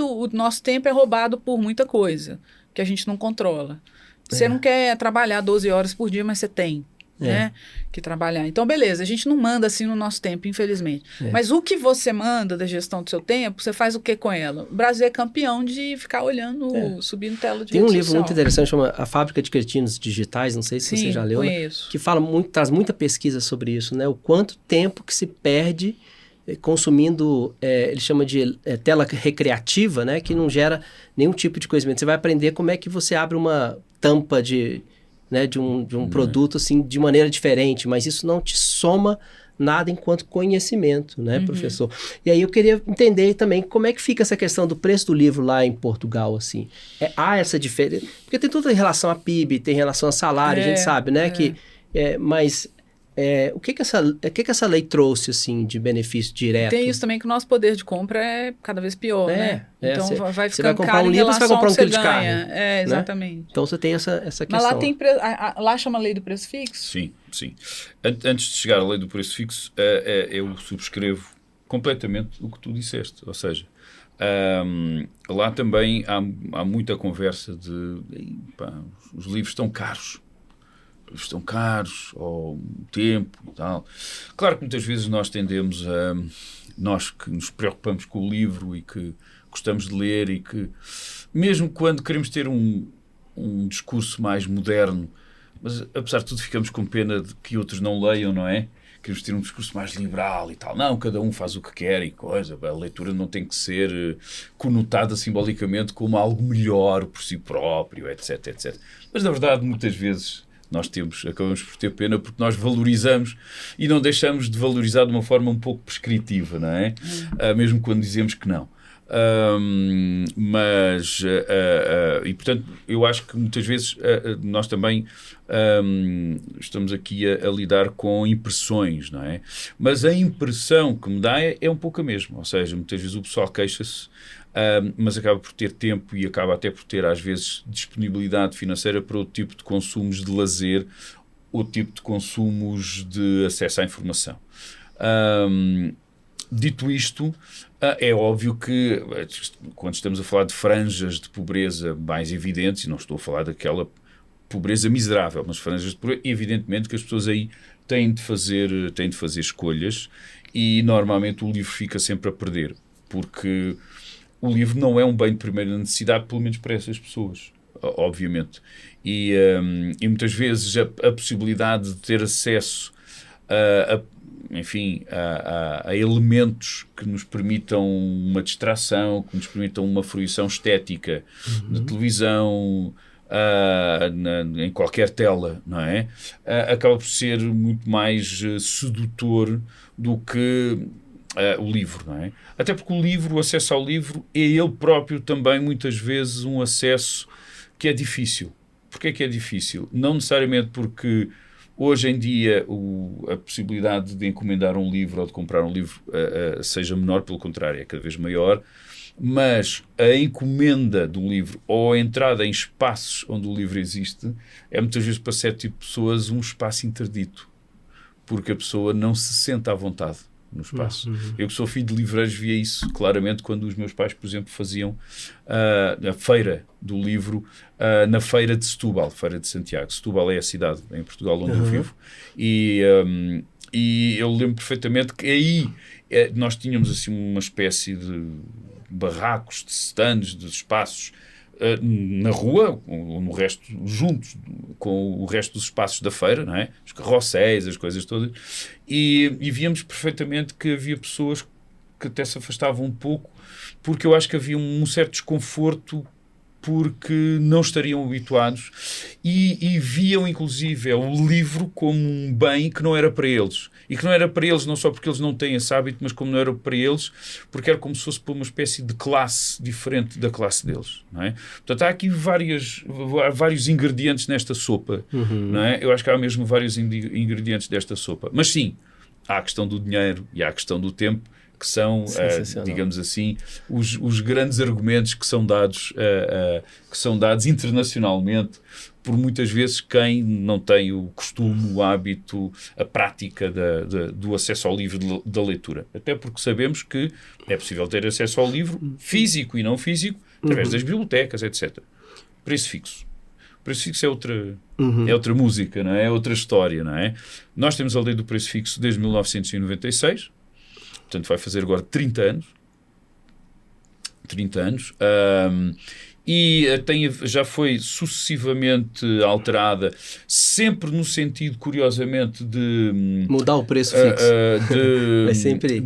O nosso tempo é roubado por muita coisa que a gente não controla. Você não quer trabalhar 12 horas por dia, mas você tem. Né, que trabalhar. Então, beleza, a gente não manda assim no nosso tempo, infelizmente. Mas o que você manda da gestão do seu tempo, você faz o que com ela? O Brasil é campeão de ficar olhando, subindo tela de Tem um rede livro social. muito interessante, chama A Fábrica de Cretinos Digitais, não sei se você já leu, conheço. Né? Que fala traz muita pesquisa sobre isso, né? O quanto tempo que se perde consumindo, ele chama de tela recreativa, né? Que não gera nenhum tipo de conhecimento. Você vai aprender como é que você abre uma tampa de um produto assim, de maneira diferente, mas isso não te soma nada enquanto conhecimento, né, professor? E aí eu queria entender também como é que fica essa questão do preço do livro lá em Portugal, assim. Há essa diferença? Porque tem tudo em relação a PIB, tem relação a salário, a gente sabe, né, mas o que que essa lei trouxe, assim, de benefício direto? Tem isso também que o nosso poder de compra é cada vez pior, né? Então vai você vai ficando comprar caro um em livro, você vai relação comprar ao um que quilo você de ganha. carne. Exatamente. Né? Então você tem essa questão. Mas lá tem lá chama lei do preço fixo? Sim, sim. Antes de chegar à lei do preço fixo, eu subscrevo completamente o que tu disseste. Ou seja, lá também há muita conversa de os livros estão caros. Ou tempo e tal. Claro que muitas vezes nós tendemos nós que nos preocupamos com o livro e que gostamos de ler e que, mesmo quando queremos ter um discurso mais moderno, mas apesar de tudo ficamos com pena de que outros não leiam, não é? Queremos ter um discurso mais liberal e tal. Não, cada um faz o que quer e coisa. A leitura não tem que ser conotada simbolicamente como algo melhor por si próprio, etc, etc. Mas, na verdade, muitas vezes nós acabamos por ter pena porque nós valorizamos e não deixamos de valorizar de uma forma um pouco prescritiva, não é? Mesmo quando dizemos que não. E portanto eu acho que muitas vezes nós também estamos aqui a lidar com impressões, não é? Mas a impressão que me dá é um pouco a mesma, ou seja, muitas vezes o pessoal queixa-se, mas acaba por ter tempo e acaba até por ter às vezes disponibilidade financeira para outro tipo de consumos de lazer, outro tipo de consumos de acesso à informação. Dito isto, é óbvio que quando estamos a falar de franjas de pobreza mais evidentes, e não estou a falar daquela pobreza miserável, mas franjas de pobreza, evidentemente que as pessoas aí têm de fazer escolhas e normalmente o livro fica sempre a perder, porque o livro não é um bem de primeira necessidade, pelo menos para essas pessoas, obviamente. E muitas vezes a possibilidade de ter acesso a elementos que nos permitam uma distração, que nos permitam uma fruição estética na televisão, em qualquer tela, não é? Acaba por ser muito mais sedutor do que o livro, não é? Até porque o acesso ao livro é ele próprio também muitas vezes um acesso que é difícil. Porquê que é difícil? Não necessariamente porque hoje em dia a possibilidade de encomendar um livro ou de comprar um livro seja menor, pelo contrário, é cada vez maior, mas a encomenda do livro ou a entrada em espaços onde o livro existe é muitas vezes para certo tipo de pessoas um espaço interdito, porque a pessoa não se sente à vontade no espaço. Eu que sou filho de livreiros via isso claramente quando os meus pais, por exemplo, faziam a feira do livro na feira de Setúbal, feira de Santiago. Setúbal é a cidade em Portugal onde eu vivo. E eu lembro perfeitamente que aí nós tínhamos assim uma espécie de barracos, de stands, de espaços na rua, ou no resto, juntos com o resto dos espaços da feira, não é? Os carrosséis, as coisas todas, e víamos perfeitamente que havia pessoas que até se afastavam um pouco, porque eu acho que havia um certo desconforto porque não estariam habituados e viam inclusive o livro como um bem que não era para eles. E que não era para eles não só porque eles não têm esse hábito, mas como não era para eles, porque era como se fosse para uma espécie de classe diferente da classe deles. Não é? Portanto, há aqui vários ingredientes nesta sopa. Não é? Eu acho que há mesmo vários ingredientes desta sopa. Mas sim, há a questão do dinheiro e há a questão do tempo, que são, digamos assim, os grandes argumentos que são dados internacionalmente por muitas vezes quem não tem o costume, o hábito, a prática do acesso ao livro, da leitura. Até porque sabemos que é possível ter acesso ao livro físico e não físico através das bibliotecas, etc. Preço fixo. Preço fixo é outra música, não é? É outra história, não é? Nós temos a lei do preço fixo desde 1996, portanto vai fazer agora 30 anos. 30 anos. E já foi sucessivamente alterada, sempre no sentido, curiosamente, de mudar o preço fixo. É sempre.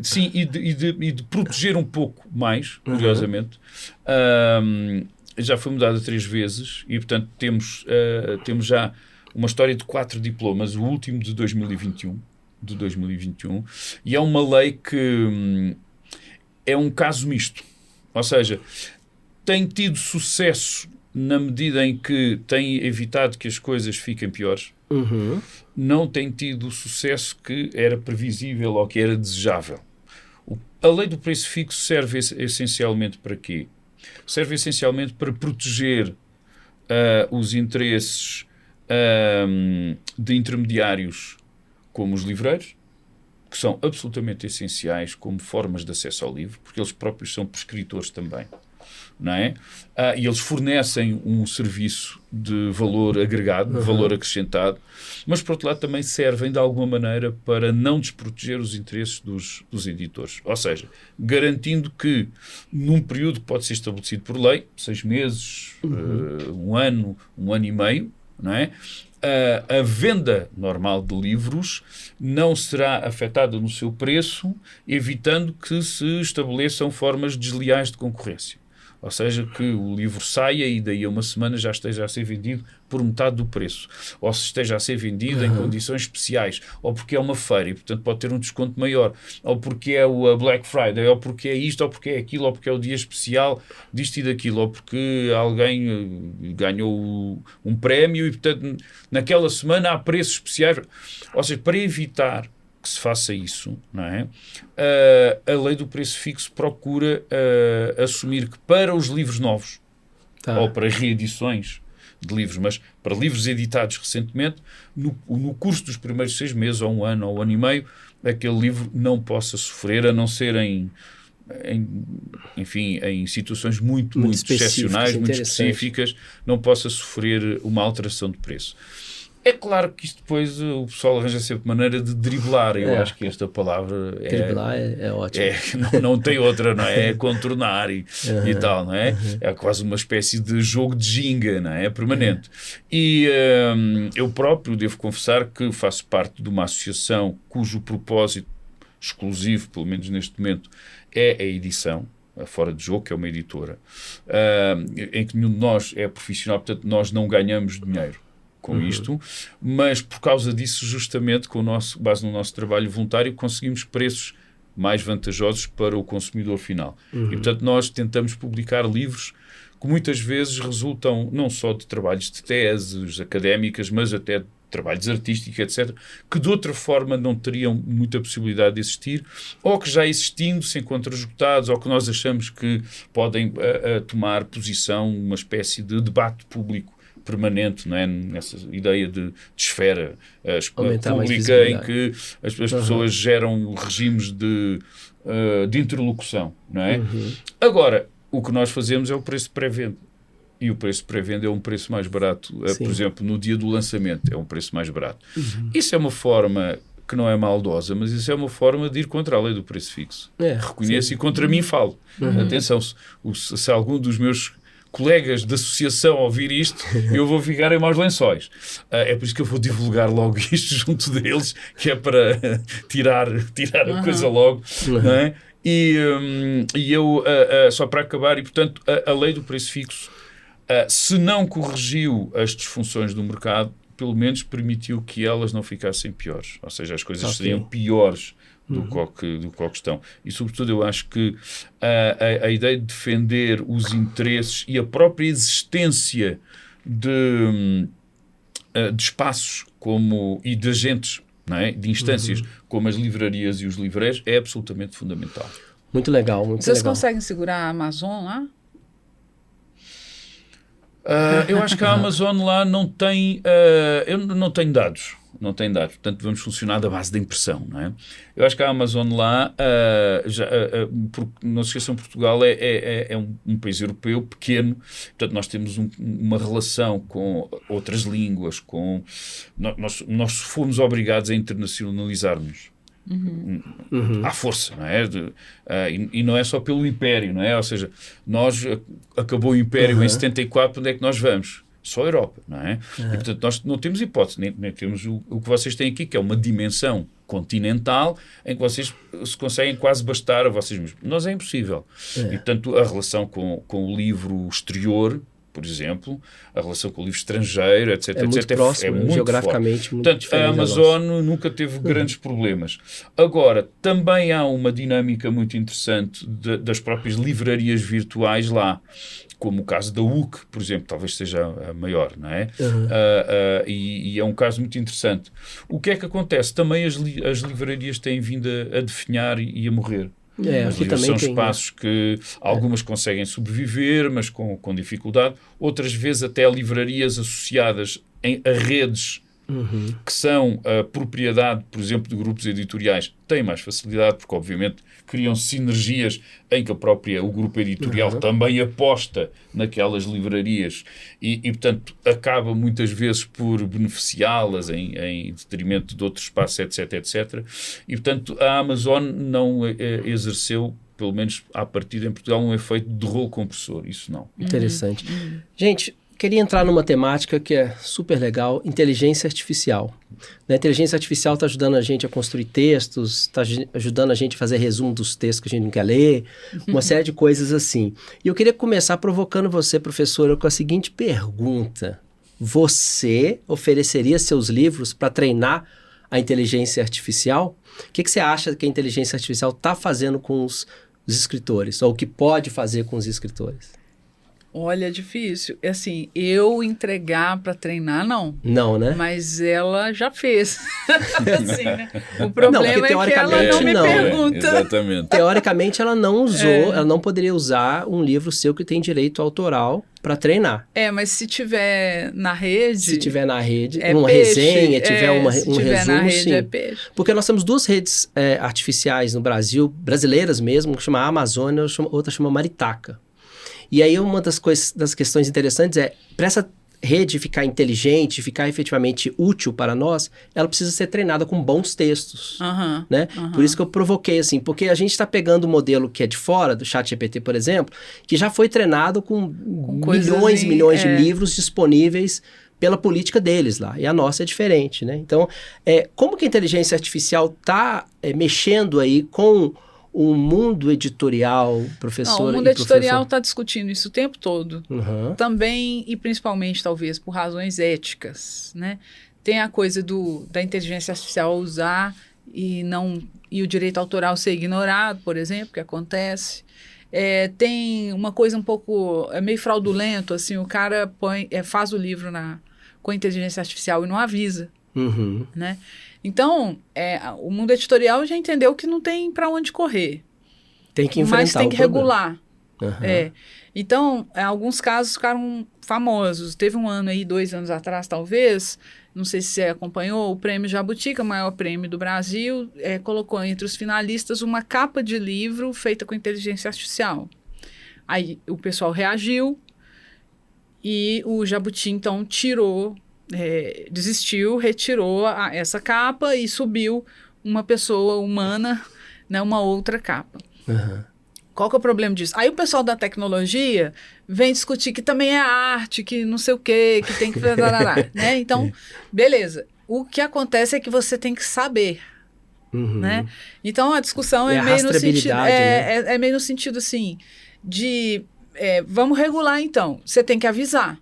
Sim, e de proteger um pouco mais, curiosamente. Já foi mudada 3 vezes e, portanto, temos já uma história de 4 diplomas, o último de 2021, e é uma lei que é um caso misto. Ou seja, tem tido sucesso na medida em que tem evitado que as coisas fiquem piores. Não tem tido o sucesso que era previsível ou que era desejável. A lei do preço fixo serve essencialmente para quê? Serve essencialmente para proteger os interesses de intermediários como os livreiros, que são absolutamente essenciais como formas de acesso ao livro, porque eles próprios são prescritores também. Não é? E eles fornecem um serviço de valor agregado, valor acrescentado, mas, por outro lado, também servem, de alguma maneira, para não desproteger os interesses dos editores. Ou seja, garantindo que, num período que pode ser estabelecido por lei, 6 meses, 1 ano, 1 ano e meio, não é? A venda normal de livros não será afetada no seu preço, evitando que se estabeleçam formas desleais de concorrência. Ou seja, que o livro saia e daí a uma semana já esteja a ser vendido por metade do preço. Ou se esteja a ser vendido em condições especiais. Ou porque é uma feira e, portanto, pode ter um desconto maior. Ou porque é a Black Friday. Ou porque é isto, ou porque é aquilo. Ou porque é o dia especial disto e daquilo. Ou porque alguém ganhou um prémio e, portanto, naquela semana há preços especiais. Ou seja, para evitar que se faça isso, não é? A lei do preço fixo procura assumir que para os livros novos, ou para reedições de livros, mas para livros editados recentemente, no curso dos primeiros 6 meses, ou 1 ano, ou 1 ano e meio, aquele livro não possa sofrer, a não ser em situações muito excepcionais, muito específicas, não possa sofrer uma alteração de preço. É claro que isto depois o pessoal arranja sempre maneira de driblar. Eu acho que esta palavra driblar é ótimo. Não tem outra, não é? É contornar e tal, não é? É quase uma espécie de jogo de ginga, não é? É permanente. E eu próprio devo confessar que faço parte de uma associação cujo propósito exclusivo, pelo menos neste momento, é a edição. A Fora de Jogo, que é uma editora, em que nenhum de nós é profissional, portanto nós não ganhamos dinheiro com isto, mas por causa disso, justamente, com base no nosso trabalho voluntário, conseguimos preços mais vantajosos para o consumidor final. E, portanto, nós tentamos publicar livros que muitas vezes resultam não só de trabalhos de teses académicas, mas até de trabalhos artísticos, etc., que de outra forma não teriam muita possibilidade de existir, ou que já existindo se encontram esgotados, ou que nós achamos que podem tomar posição, uma espécie de debate público permanente, não é? Nessa ideia de esfera pública em que as pessoas geram regimes de interlocução, não é? Agora, o que nós fazemos é o preço de pré-venda. E o preço de pré-venda é um preço mais barato. Por exemplo, no dia do lançamento é um preço mais barato. Isso é uma forma que não é maldosa, mas isso é uma forma de ir contra a lei do preço fixo. Reconheço e contra mim falo. Atenção, se algum dos meus colegas da associação ouvir isto, eu vou ficar em maus lençóis. É por isso que eu vou divulgar logo isto junto deles, que é para tirar a coisa logo. Não é? E eu, só para acabar, e portanto, a lei do preço fixo, se não corrigiu as disfunções do mercado, pelo menos permitiu que elas não ficassem piores. Ou seja, as coisas seriam piores do que estão. E, sobretudo, eu acho que a ideia de defender os interesses e a própria existência de espaços e de agentes, não é? De instâncias como as livrarias e os livreiros é absolutamente fundamental. Muito legal, muito Vocês legal. conseguem segurar a Amazon lá? Eu acho que a Amazon lá não tem... eu não tenho dados. Portanto, vamos funcionar da base da impressão, não é? Eu acho que a Amazon lá, não se esqueçam, Portugal é um país europeu pequeno, portanto, nós temos uma relação com outras línguas, nós fomos obrigados a internacionalizar-nos. À força, não é? E não é só pelo Império, não é? Ou seja, acabou o Império em 74, onde é que nós vamos? Só a Europa, não é? E, portanto, nós não temos hipótese, nem temos o que vocês têm aqui, que é uma dimensão continental em que vocês se conseguem quase bastar a vocês mesmos. Nós é impossível. E, portanto, a relação com o livro exterior por exemplo, a relação com o livro estrangeiro, etc. É muito próximo, muito geograficamente forte. muito Portanto, diferente a Amazon nunca teve grandes problemas. Agora, também há uma dinâmica muito interessante das próprias livrarias virtuais lá, como o caso da UC, por exemplo, talvez seja a maior, não é? E é um caso muito interessante. O que é que acontece? Também as livrarias têm vindo a definhar e a morrer. Aqui também são tem, espaços que algumas conseguem sobreviver, mas com dificuldade. Outras vezes até livrarias associadas a redes que são a propriedade, por exemplo, de grupos editoriais, têm mais facilidade, porque obviamente criam sinergias em que o grupo editorial também aposta naquelas livrarias e, portanto, acaba muitas vezes por beneficiá-las em detrimento de outros espaços, etc, etc. E, portanto, a Amazon não exerceu, pelo menos à partida em Portugal, um efeito de rolo compressor. Isso não. Interessante. Gente, queria entrar numa temática que é super legal, inteligência artificial. A inteligência artificial está ajudando a gente a construir textos, está ajudando a gente a fazer resumo dos textos que a gente não quer ler, uma série de coisas assim. E eu queria começar provocando você, professora, com a seguinte pergunta. Você ofereceria seus livros para treinar a inteligência artificial? O que você acha que a inteligência artificial está fazendo com os escritores? Ou o que pode fazer com os escritores? Olha, é difícil. É assim, eu entregar para treinar, não. Não, né? Mas ela já fez. Assim, né? O problema é que ela não me pergunta. Exatamente. Teoricamente, ela não usou, ela não poderia usar um livro seu que tem direito autoral para treinar. Mas se tiver na rede... Se tiver na rede, uma peixe, resenha, tiver um resumo, na rede, sim. É peixe. Porque nós temos duas redes artificiais no Brasil, brasileiras mesmo, que chama Amazônia, outra chama Maritaca. E aí uma das questões interessantes é, para essa rede ficar inteligente, ficar efetivamente útil para nós, ela precisa ser treinada com bons textos, né? Por isso que eu provoquei assim, porque a gente está pegando o modelo que é de fora, do ChatGPT, por exemplo, que já foi treinado com milhões e milhões de livros disponíveis pela política deles lá, e a nossa é diferente, né? Então, como que a inteligência artificial está mexendo aí com o mundo editorial, professor? Não, o mundo editorial está discutindo isso o tempo todo. Também, e principalmente, talvez, por razões éticas, né? Tem a coisa da inteligência artificial usar e o direito autoral ser ignorado, por exemplo, que acontece. Tem uma coisa um pouco... meio fraudulento, assim, o cara faz o livro com a inteligência artificial e não avisa, né? Então, o mundo editorial já entendeu que não tem para onde correr. Tem que enfrentar. Mas tem que regular. Então, alguns casos ficaram famosos. Teve um ano aí, 2 anos atrás, talvez, não sei se você acompanhou, o Prêmio Jabuti, que é o maior prêmio do Brasil, colocou entre os finalistas uma capa de livro feita com inteligência artificial. Aí o pessoal reagiu e o Jabuti, então, desistiu, retirou essa capa e subiu uma pessoa humana, né, uma outra capa. Qual que é o problema disso? Aí o pessoal da tecnologia vem discutir que também é arte, que não sei o quê, que tem que... né? Então, beleza. O que acontece é que você tem que saber. Né? Então, a discussão é meio no sentido... É meio no sentido, assim, de... vamos regular, então. Você tem que avisar.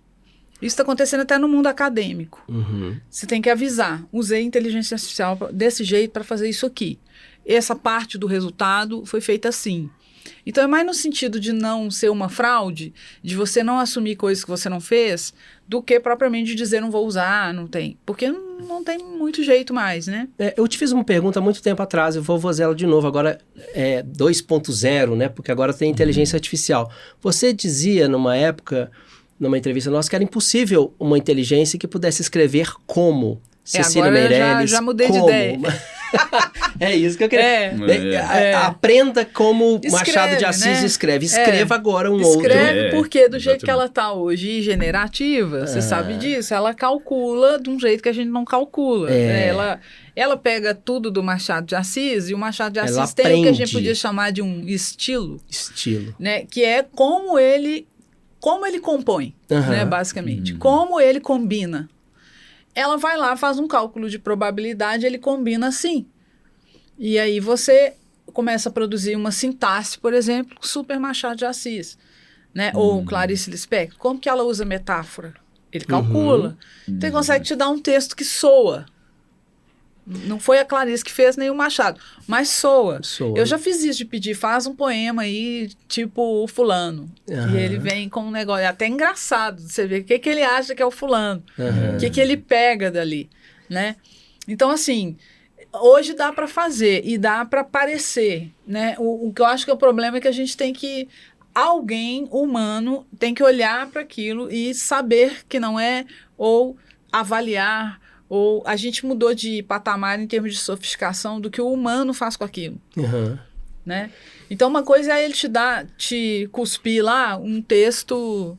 Isso está acontecendo até no mundo acadêmico. Você tem que avisar. Usei inteligência artificial desse jeito para fazer isso aqui. Essa parte do resultado foi feita assim. Então, é mais no sentido de não ser uma fraude, de você não assumir coisas que você não fez, do que propriamente de dizer não vou usar, não tem. Porque não tem muito jeito mais, né? Eu te fiz uma pergunta há muito tempo atrás, eu vou fazer ela de novo, agora 2.0, né? Porque agora tem inteligência artificial. Você dizia numa época, numa entrevista nossa, que era impossível uma inteligência que pudesse escrever como Cecília Meirelles. Já mudei de ideia. É isso que eu queria. Aprenda como Machado de Assis escreve. Escreva agora outro. Escreve porque do jeito que ela está hoje, generativa, você sabe disso, ela calcula de um jeito que a gente não calcula. Ela pega tudo do Machado de Assis e o Machado de Assis tem o que a gente podia chamar de um estilo. Né? Que é como ele compõe, né, basicamente. Como ele combina. Ela vai lá, faz um cálculo de probabilidade, ele combina assim. E aí você começa a produzir uma sintaxe, por exemplo, super Machado de Assis. né? Ou Clarice Lispector, como que ela usa metáfora? Ele calcula. Então ele consegue te dar um texto que soa. Não foi a Clarice que fez, nem o Machado, mas soa. Eu já fiz isso de pedir, faz um poema aí, tipo o fulano. E ele vem com um negócio, é até engraçado, você vê o que ele acha que é o fulano, o que ele pega dali, né? Então, assim, hoje dá para fazer e dá para parecer, né? O que eu acho que é o problema é que a gente tem que... Alguém humano tem que olhar para aquilo e saber que não é, ou avaliar, ou a gente mudou de patamar em termos de sofisticação do que o humano faz com aquilo. Né? Então, uma coisa é ele te cuspir lá um texto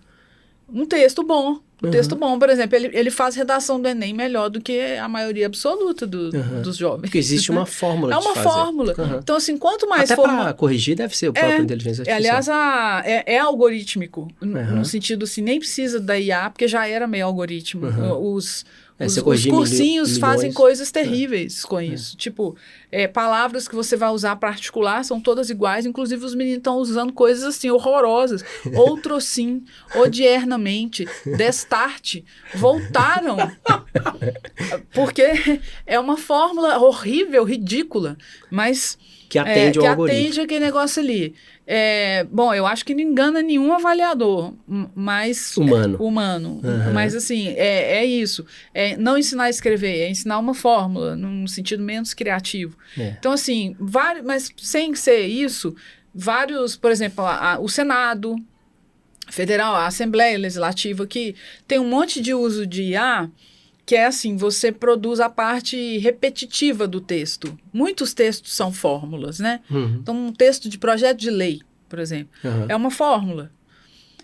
bom. Um texto bom, por exemplo, ele faz redação do Enem melhor do que a maioria absoluta dos jovens. Porque existe uma fórmula de fazer. É uma fórmula. Então, assim, quanto mais... Até para corrigir deve ser o próprio inteligência artificial. Aliás, é algorítmico, no sentido assim, nem precisa da IA, porque já era meio algoritmo. Os cursinhos fazem coisas terríveis com isso. Tipo, palavras que você vai usar para articular são todas iguais, inclusive os meninos estão usando coisas assim horrorosas. Outrossim, odiernamente, destarte, voltaram. Porque é uma fórmula horrível, ridícula, mas... Que atende ao algoritmo. Que atende aquele negócio ali. Bom, eu acho que não engana nenhum avaliador, mas... Humano. Mas, assim, é isso. Não ensinar a escrever, é ensinar uma fórmula, num sentido menos criativo. Então, assim, mas sem ser isso, vários... Por exemplo, o Senado Federal, a Assembleia Legislativa, que tem um monte de uso de IA... que é assim, você produz a parte repetitiva do texto. Muitos textos são fórmulas, né? Então, um texto de projeto de lei, por exemplo, é uma fórmula.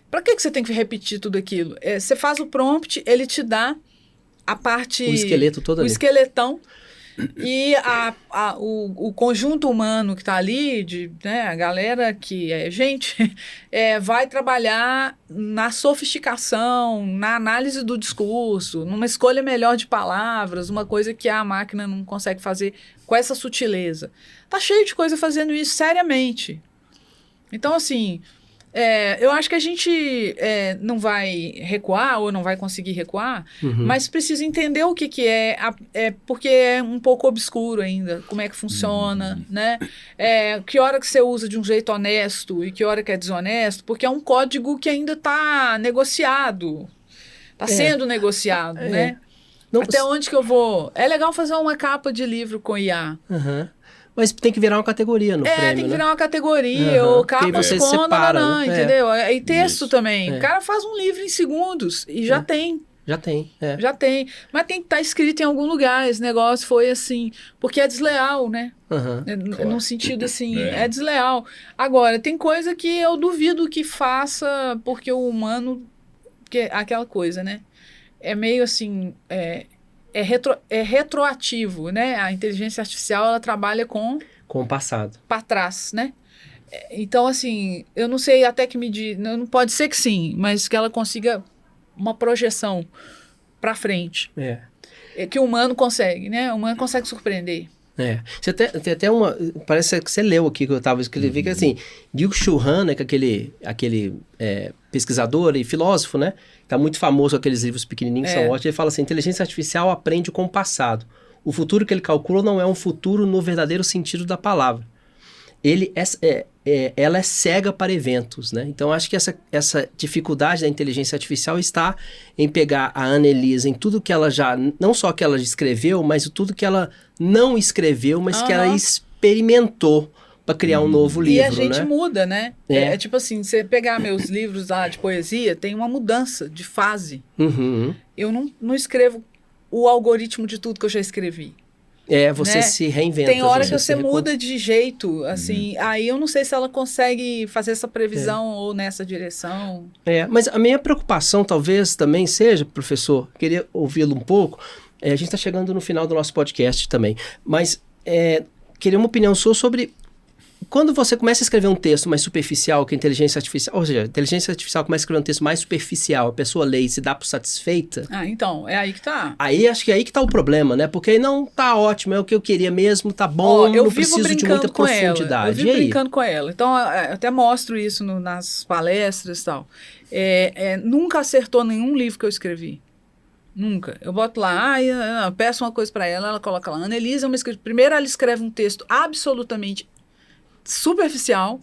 Para que você tem que repetir tudo aquilo? Você faz o prompt, ele te dá a parte... O esqueleto todo ali. O esqueletão. E o conjunto humano que está ali, né, a galera que é gente, vai trabalhar na sofisticação, na análise do discurso, numa escolha melhor de palavras, uma coisa que a máquina não consegue fazer com essa sutileza. Tá cheio de coisa fazendo isso seriamente. Então, assim... eu acho que a gente não vai recuar ou não vai conseguir recuar, mas precisa entender o que é, porque é um pouco obscuro ainda, como é que funciona, né? Que hora que você usa de um jeito honesto e que hora que é desonesto, porque é um código que ainda está negociado, está sendo negociado, né? Não, até onde que eu vou? É legal fazer uma capa de livro com IA. Mas tem que virar uma categoria no prêmio, tem que virar uma categoria, ou capas com, entendeu? E texto também. O cara faz um livro em segundos e já tem. Já tem. Mas tem que estar escrito em algum lugar. Esse negócio foi assim, porque é desleal, né? Num sentido assim, é desleal. Agora, tem coisa que eu duvido que faça, porque o humano, porque aquela coisa, né? É meio assim... É retroativo, né? A inteligência artificial, ela trabalha com o passado. Para trás, né? Então, assim, eu não sei até que medida... Não pode ser que sim, mas que ela consiga uma projeção para frente. Que o humano consegue, né? O humano consegue surpreender. Você tem até uma... Parece que você leu aqui que eu estava escrevendo, que assim, Byung-Chul Han, né, que aquele pesquisador e filósofo, né? Está muito famoso, aqueles livros pequenininhos, são ótimos. Ele fala assim, inteligência artificial aprende com o passado. O futuro que ele calcula não é um futuro no verdadeiro sentido da palavra. Ela é cega para eventos, né? Então, acho que essa dificuldade da inteligência artificial está em pegar a Annelise em tudo que ela já... Não só que ela escreveu, mas tudo que ela não escreveu, mas que ela experimentou para criar um novo livro, né? E a gente muda, né? É tipo assim, você pegar meus livros lá de poesia, tem uma mudança de fase. Eu não escrevo o algoritmo de tudo que eu já escrevi. Você, né? Se reinventa. Tem hora que você muda de jeito, assim, aí eu não sei se ela consegue fazer essa previsão ou nessa direção. Mas a minha preocupação talvez também seja, professor, queria ouvi-lo um pouco, a gente está chegando no final do nosso podcast também, mas queria uma opinião sua sobre quando você começa a escrever um texto mais superficial que a inteligência artificial, ou seja, a inteligência artificial começa a escrever um texto mais superficial, a pessoa lê e se dá por satisfeita. Então, é aí que tá. Aí acho que é aí que tá o problema, né? Porque aí não tá ótimo, é o que eu queria mesmo, tá bom, eu não vivo preciso de muita brincando com ela. profundidade. Eu vivo brincando com ela. Então, eu até mostro isso nas palestras e tal. Nunca acertou nenhum livro que eu escrevi. Nunca. Eu boto lá, eu peço uma coisa para ela, ela coloca lá. Ana Elisa é uma escritora. Primeiro ela escreve um texto absolutamente superficial.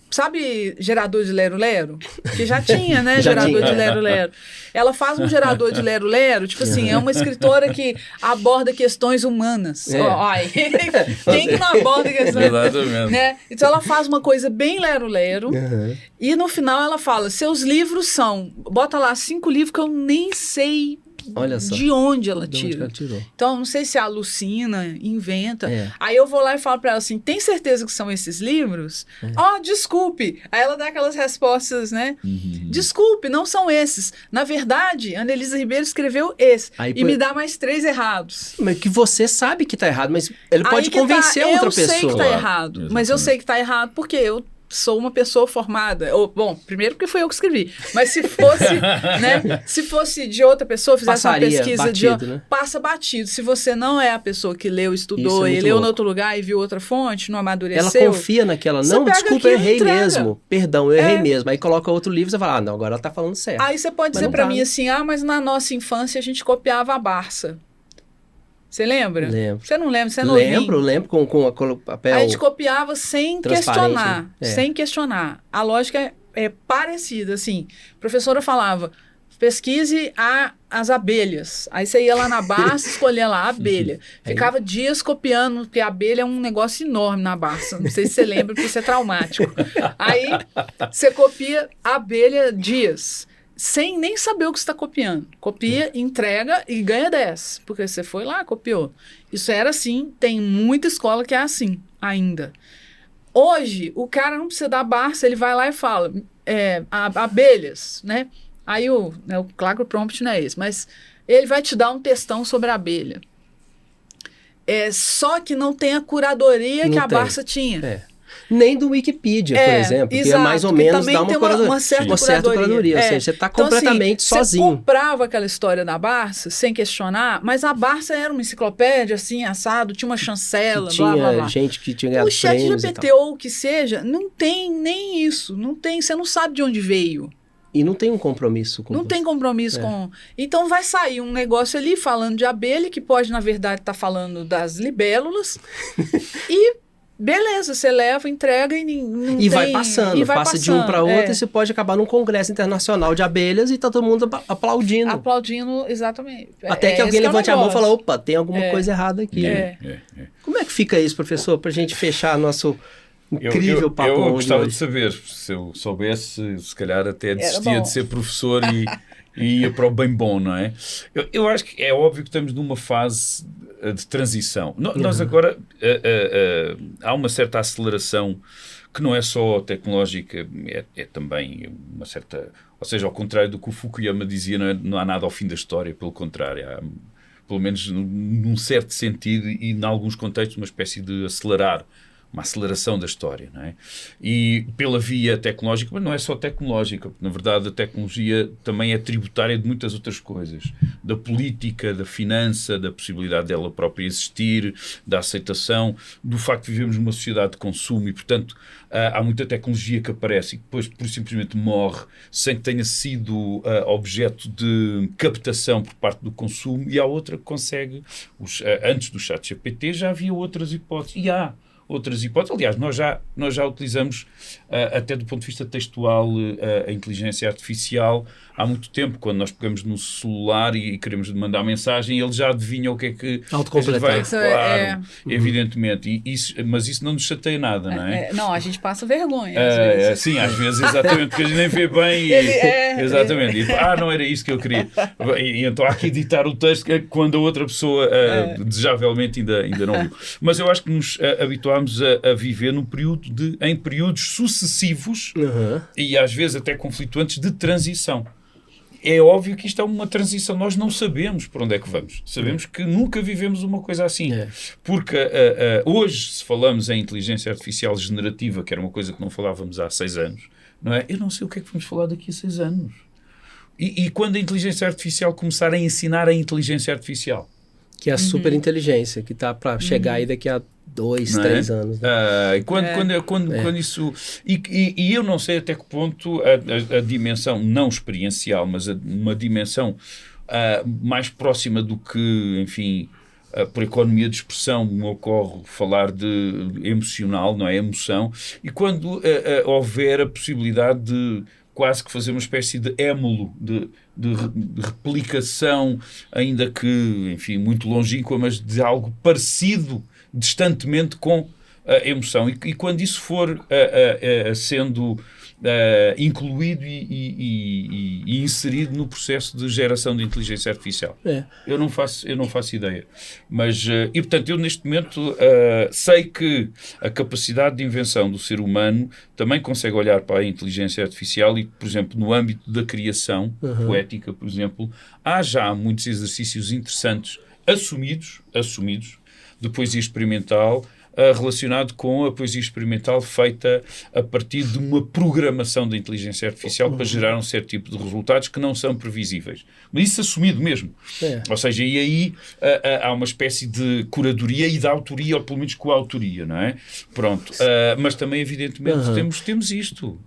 Sabe gerador de lero-lero? Que já tinha, né? Gerador de lero-lero. Ela faz um gerador de lero-lero, tipo assim, é uma escritora que aborda questões humanas. Ai, quem que não aborda questões humanas? Né? Então ela faz uma coisa bem lero-lero e no final ela fala, seus livros são... Bota lá 5 livros que eu nem sei... Olha só. De onde ela tira. Ela tirou. Então, não sei se alucina, inventa. Aí eu vou lá e falo pra ela assim, tem certeza que são esses livros? Desculpe. Aí ela dá aquelas respostas, né? Desculpe, não são esses. Na verdade, Ana Elisa Ribeiro escreveu esse. E me dá mais 3 errados. Mas que você sabe que tá errado, mas ele pode convencer outra pessoa. Eu sei que tá errado, mas eu sei que tá errado porque eu sou uma pessoa formada. Bom, primeiro porque foi eu que escrevi. Mas se fosse, né? Se fosse de outra pessoa, fizesse uma pesquisa batido, né? Passa batido. Se você não é a pessoa que leu, estudou, e leu em outro lugar e viu outra fonte, não amadureceu. Ela confia naquela. Não, desculpa, eu errei mesmo. Perdão, eu errei mesmo. Aí coloca outro livro e você fala, não, agora ela tá falando certo. Aí você pode dizer pra mim assim, mas na nossa infância a gente copiava a Barça. Você lembra? Lembro. Você não lembra? Você não lembra com o papel. A gente copiava sem questionar. Né? Sem questionar. A lógica é parecida, assim. A professora falava, pesquise as abelhas. Aí você ia lá na Barça, escolhia lá a abelha. Ficava dias copiando, porque a abelha é um negócio enorme na Barça. Não sei se você lembra, porque isso é traumático. Aí você copia a abelha dias. Sem nem saber o que você está copiando. Copia, entrega e ganha 10. Porque você foi lá, copiou. Isso era assim, tem muita escola que é assim ainda. Hoje, o cara não precisa dar Barça, ele vai lá e fala, abelhas, né? Aí, claro que o prompt não é esse, mas ele vai te dar um textão sobre a abelha. Só que não tem a curadoria que a Barça tinha. Nem do Wikipedia, por exemplo, exato, que é mais ou menos dá uma certa curadoria. Ou seja, você está completamente sozinho. Você comprava aquela história da Barça sem questionar, mas a Barça era uma enciclopédia, assim, assado, tinha uma chancela, blá, blá, blá. Tinha gente que tinha ganhado prêmios. O ChatGPT ou o que seja, não tem nem isso. Não tem, você não sabe de onde veio. E não tem um compromisso com Não tem compromisso com... Então vai sair um negócio ali falando de abelha, que pode, na verdade, estar falando das libélulas. E... beleza, você leva, entrega e vai passando, passa de um para outro e você pode acabar num congresso internacional de abelhas e tá todo mundo aplaudindo. Aplaudindo, exatamente. Até que alguém levante a mão e fala, opa, tem alguma coisa errada aqui. Como é que fica isso, professor, pra gente fechar nosso incrível papo? Eu gostava de saber, se eu soubesse, se calhar até desistia de ser professor e ia para o bem bom, não é? Eu acho que é óbvio que estamos numa fase de transição. Nós agora, há uma certa aceleração que não é só tecnológica, é também uma certa... Ou seja, ao contrário do que o Fukuyama dizia, não há nada ao fim da história, pelo contrário, há, pelo menos num certo sentido e em alguns contextos, uma espécie de uma aceleração da história, não é? E pela via tecnológica, mas não é só tecnológica, porque na verdade a tecnologia também é tributária de muitas outras coisas, da política, da finança, da possibilidade dela própria existir, da aceitação, do facto de vivemos numa sociedade de consumo e, portanto, há muita tecnologia que aparece e que depois, por simplesmente, morre sem que tenha sido objeto de captação por parte do consumo, e há outra que consegue, antes do ChatGPT já havia outras hipóteses, e há outras hipóteses. Aliás, nós já utilizamos, até do ponto de vista textual, a inteligência artificial há muito tempo, quando nós pegamos no celular e queremos mandar mensagem, ele já adivinha o que é que a gente vai... Claro, evidentemente. Mas isso não nos chateia nada, não é? Não, a gente passa vergonha, às vezes. Sim, às vezes, exatamente, porque a gente nem vê bem. Exatamente. E, não era isso que eu queria. E então há que editar o texto quando a outra pessoa, desejavelmente, ainda não viu. Mas eu acho que nos habituámos a viver em períodos sucessivos e às vezes até conflituantes de transição. é óbvio que isto é uma transição. Nós não sabemos para onde é que vamos. Sabemos que nunca vivemos uma coisa assim. Porque hoje, se falamos em inteligência artificial generativa, que era uma coisa que não falávamos há 6 anos, não é? Eu não sei o que é que vamos falar daqui a 6 anos. E quando a inteligência artificial começar a ensinar a inteligência artificial? Que é a superinteligência, que está para chegar aí daqui a 2, 3 anos. Né? Quando isso... E eu não sei até que ponto a dimensão, não experiencial, mas uma dimensão mais próxima do que, enfim, por economia de expressão me ocorre falar de emocional, não é? Emoção. E quando houver a possibilidade de quase que fazer uma espécie de émulo, de replicação, ainda que, enfim, muito longínqua, mas de algo parecido distantemente com a emoção. E quando isso for sendo incluído e inserido no processo de geração de inteligência artificial. Eu não faço ideia. Mas, e portanto, eu neste momento sei que a capacidade de invenção do ser humano também consegue olhar para a inteligência artificial e, por exemplo, no âmbito da criação poética, por exemplo, há já muitos exercícios interessantes assumidos de poesia experimental, relacionado com a poesia experimental feita a partir de uma programação da inteligência artificial para gerar um certo tipo de resultados que não são previsíveis. Mas isso assumido mesmo. Ou seja, e aí há uma espécie de curadoria e de autoria, ou pelo menos coautoria, não é? Pronto. Mas também, evidentemente, temos isto.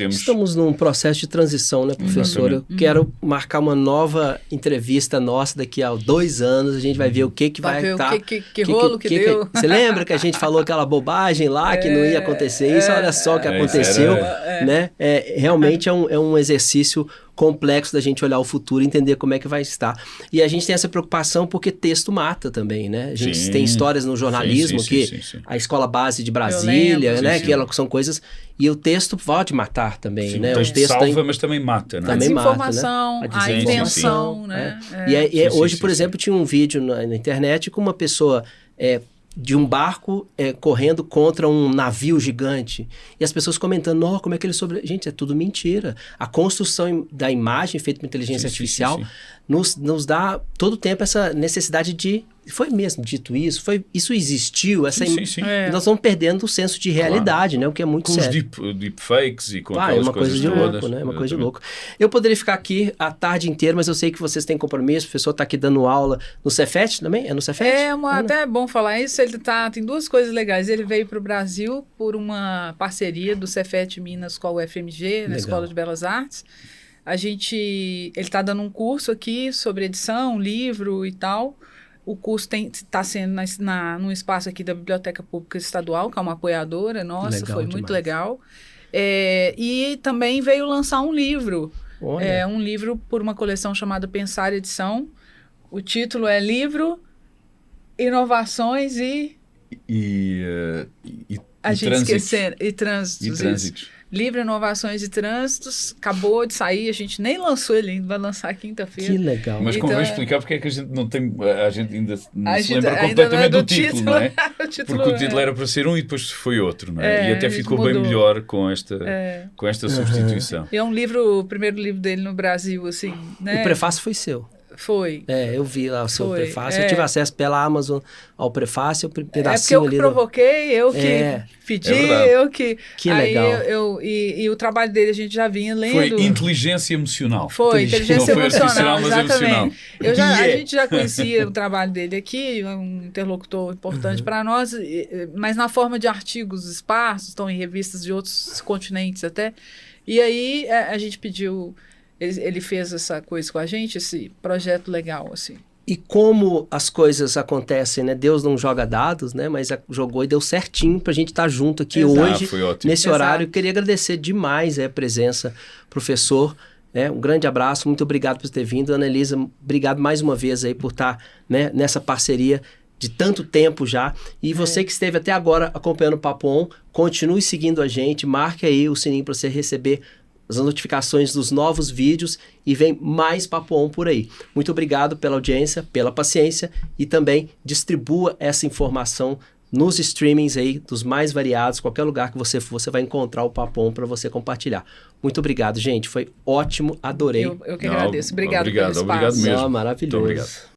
Estamos num processo de transição, né, professor? Eu quero marcar uma nova entrevista nossa daqui a 2 anos. A gente vai ver o que vai estar... Que rolo que deu. Você lembra que a gente falou aquela bobagem lá, que não ia acontecer isso? Olha só o que aconteceu, né? Realmente é um exercício complexo da gente olhar o futuro e entender como é que vai estar. E a gente tem essa preocupação porque texto mata também, né? A gente tem histórias no jornalismo a Escola Base de Brasília, né? Que são coisas... E o texto pode matar também, né? O texto salva, mas também mata, né? A desinformação, a invenção, né? Hoje, por exemplo, tinha um vídeo na internet com uma pessoa... de um barco correndo contra um navio gigante. E as pessoas comentando, como é que ele sobre... Gente, é tudo mentira. A construção da imagem feita por inteligência artificial nos dá todo o tempo essa necessidade de... Foi mesmo dito isso? Isso existiu? Nós vamos perdendo o senso de realidade, né? O que é muito sério. Com os deepfakes e com aquelas é uma coisa de todas, louco, né? É uma coisa de louco. Eu poderia ficar aqui a tarde inteira, mas eu sei que vocês têm compromisso. O professor está aqui dando aula no Cefet também? É no Cefet? Até é bom falar isso. Tem 2 coisas legais. Ele veio para o Brasil por uma parceria do Cefet Minas com a UFMG, na Escola de Belas Artes. Ele está dando um curso aqui sobre edição, livro e tal. O curso está sendo num espaço aqui da Biblioteca Pública Estadual, que é uma apoiadora nossa, foi muito legal. E também veio lançar um livro. Um livro por uma coleção chamada Pensar Edição. O título é Livro, Inovações e Trânsitos. Livre, Inovações e Trânsitos, acabou de sair, a gente nem lançou ele ainda, vai lançar quinta-feira. Que legal. Mas convém explicar porque é que a gente não tem, a gente ainda não se lembra completamente do título, não é? Porque o título era para ser um e depois foi outro, não é? E até ficou bem melhor com esta substituição. É um livro, o primeiro livro dele no Brasil, assim, né? O prefácio foi seu. Foi. Eu vi lá o seu prefácio. Eu tive acesso pela Amazon ao prefácio, porque pedacinho eu que provoquei, eu que pedi, eu que... Que legal. E o trabalho dele a gente já vinha lendo. Foi inteligência emocional. Foi, inteligência emocional, exatamente. Emocional. A gente já conhecia o trabalho dele aqui, um interlocutor importante para nós, mas na forma de artigos esparsos, estão em revistas de outros continentes até. E aí a gente pediu... Ele fez essa coisa com a gente, esse projeto legal, assim. E como as coisas acontecem, né? Deus não joga dados, né? Mas jogou e deu certinho pra gente estar junto aqui hoje, nesse horário. Queria agradecer demais a presença, professor. Um grande abraço, muito obrigado por ter vindo. Ana Elisa, obrigado mais uma vez aí por estar, né, nessa parceria de tanto tempo já. E você que esteve até agora acompanhando o Papo On, continue seguindo a gente, marque aí o sininho para você receber as notificações dos novos vídeos e vem mais Papo On por aí. Muito obrigado pela audiência, pela paciência e também distribua essa informação nos streamings aí, dos mais variados, qualquer lugar que você for, você vai encontrar o Papo On para você compartilhar. Muito obrigado, gente. Foi ótimo, adorei. Eu que agradeço. Obrigado pelo espaço. Obrigado mesmo. Maravilhoso. Muito obrigado.